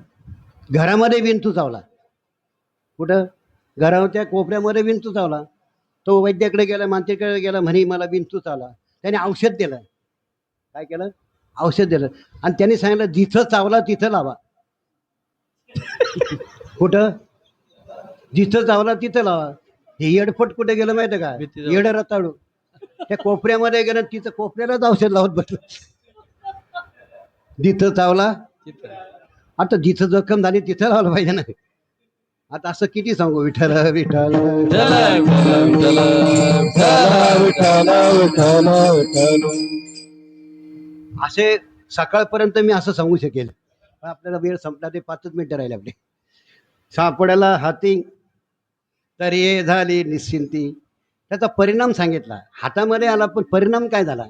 घरामध्ये विंचू चावला. कुठं? घराच्या कोपऱ्यामध्ये विंचू चावला. तो वैद्याकडे गेला, माणसाकडे गेला, म्हणे मला विंचू चावला. त्याने औषध दिलं. काय केलं? औषध दिलं. आणि त्याने सांगितलं जिथं चावला तिथं लावा. कुठं? जिथं चावला तिथं लावा. हे येडफट कुठे गेलं माहिती का? येड रताळू त्या कोपऱ्यामध्ये गेलं, तिथं कोपऱ्यालाच औषध लावत बसलं. जिथं चावला, आता जिथं जखम झाली तिथं लावलं पाहिजे ना. आता असं किती सांगू विठ्ठल विठ्ठल विठ्ठल विठ्ठल विठ्ठल विठ्ठल विठ्ठल. असे सकाळपर्यंत मी असं सांगू शकेल, पण आपल्याला वेळ संपला, ते 5 मिनिटं राहिले आपले. सापडाला हाती तर ये झाली निश्चिंती. त्याचा परिणाम सांगितला, हातामध्ये आला पण परिणाम काय झाला,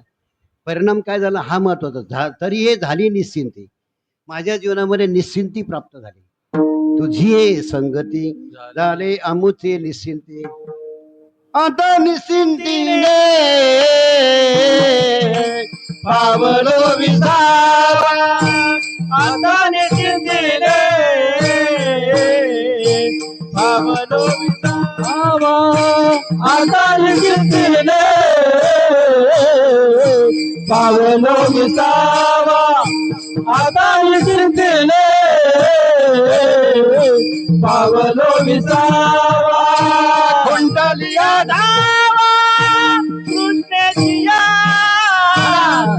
परिणाम काय झाला हा महत्वाचा. तरी हे झाली निश्चिंती, माझ्या जीवनामध्ये निश्चिंती प्राप्त झाली. तुझी ये संगती झाले अमुचे निश्चिंती. आता निश्चिंतीने पावलो विसावा. आता निश्चिंतीने पावलो विसावा. आता निश्चिंतीने पावलो विसावा. आता निश्चिंतीने पावलो विसावा. कुंडलिया धावा कृष्णेजिया.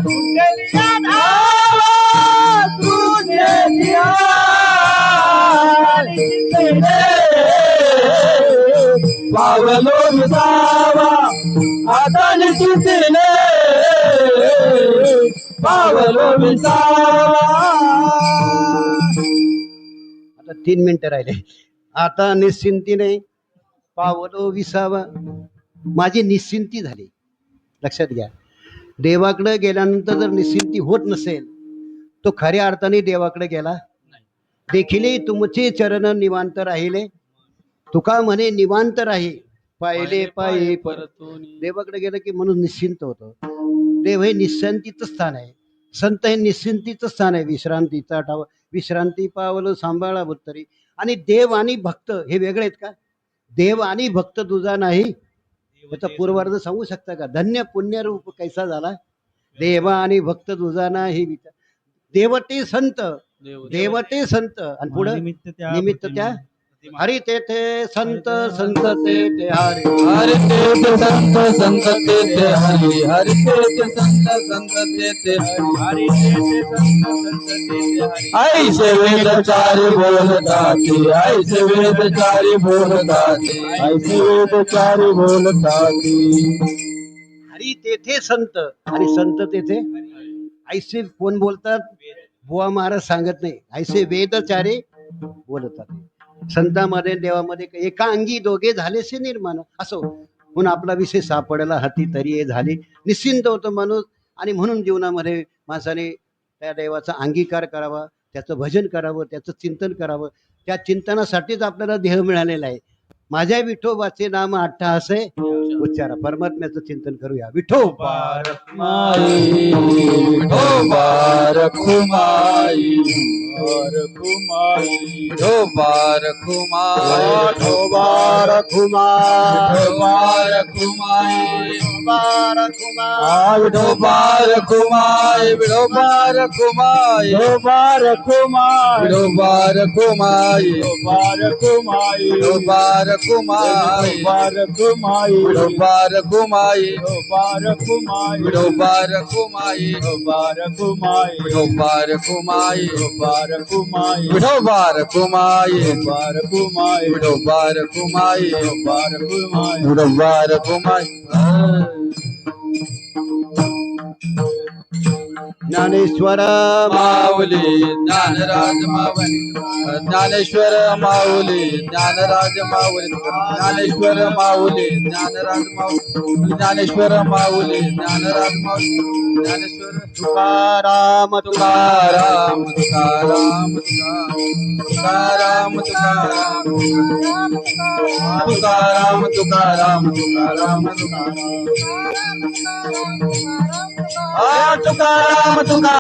कुंडलिया धावा कृष्णेजिया. पावलो विसावा. आता निश्चिंतीने पावलो विसावा. आता 3 मिनिटं राहिले. आता निश्चिंतीने पावलो विसावा. माझी निश्चिंती झाली. लक्षात घ्या, देवाकडे गेल्यानंतर जर निश्चिंती होत नसेल तो खऱ्या अर्थाने देवाकडे गेला देखील. तुमचे चरण निवांत राहिले, तुका म्हणे निवांत राही पाहिले पायी परतोनी. देवाकडे गेलं की म्हणून निश्चिंत होतं. देव हे निश्चिंतीचं स्थान आहे, संत हे निश्चिंतीचं स्थान आहे, विश्रांतीचा ठाव. विश्रांती पावलं सांभाळा बुत्तरी. आणि देव आणि भक्त हे वेगळे आहेत का? देव आणि भक्त तुझा नाही, त्याचा पूर्वार्ध सांगू शकता का? धन्य पुण्यरूप कैसा झाला देवा आणि भक्त तुझा नाही. देवते संत, देवते संत आणि पुढे निमित्त त्या हरी तेथे संत, संत तेथे हरी. हरि तेथे संत, संत तेथे हरि. हरि तेथे संत, संत तेथे हरि. ऐसे वेद चारी बोलताते. ऐसे वेद चारी बोलताते. ऐसे वेद चारी बोलताते. हरी तेथे संत आणि संत तेथे. ऐसे कोण बोलतात? बुवा महाराज सांगत नाही, ऐसे वेदचारे बोलतात. संतांमध्ये देवामध्ये एका अंगी दोघे झालेसे निर्माण. असो, म्हणून आपला विषय सापडला हाती तरी हे झाले. निश्चिंत होतं माणूस. आणि म्हणून जीवनामध्ये माणसाने त्या देवाचा अंगीकार करावा, त्याचं भजन करावं, त्याचं चिंतन करावं. त्या चिंतनासाठीच आपल्याला देह मिळालेला आहे. माझ्या विठोबाचे नाम अट्टहासे उच्चारा. परमात्म्याचं चिंतन करूया. विठोबा रखुमाई, विठोबा रखुमाई, रखुमाई, विठोबा रखुमाई, विठोबा रखुमाई, विठोबा रखुमाई, विठोबा रखुमाई, विठोबा रखुमाई, विठोबा रखुमाई, विठोबा रखुमाई, विठोबा रखुमाई, विठोबा रखुमाई, विठोबा रखुमाई, विठोबा रखुमाई, विठोबा रखुमाई, विठोबा रखुमाई, विठोबा रखुमाई, विठोबा रखुमाई, विठोबा रखुमाई, विठोबा रखुमाई, विठोबा रखुमाई, विठोबा रखुमाई. विठोबा रखुमाई. ज्ञानेश्वर माऊली ज्ञानराज माऊली, ज्ञानेश्वर माऊली ज्ञानराज माऊली, ज्ञानेश्वर माऊली ज्ञानराज माऊली, ज्ञानेश्वर माऊली ज्ञानराज माऊली, ज्ञानेश्वर. तुकाराम तुकाराम तुकाराम तुकाराम तुकाराम तुकाराम तुकाराम तुकाराम तुकाराम तुकाराम तुकाराम.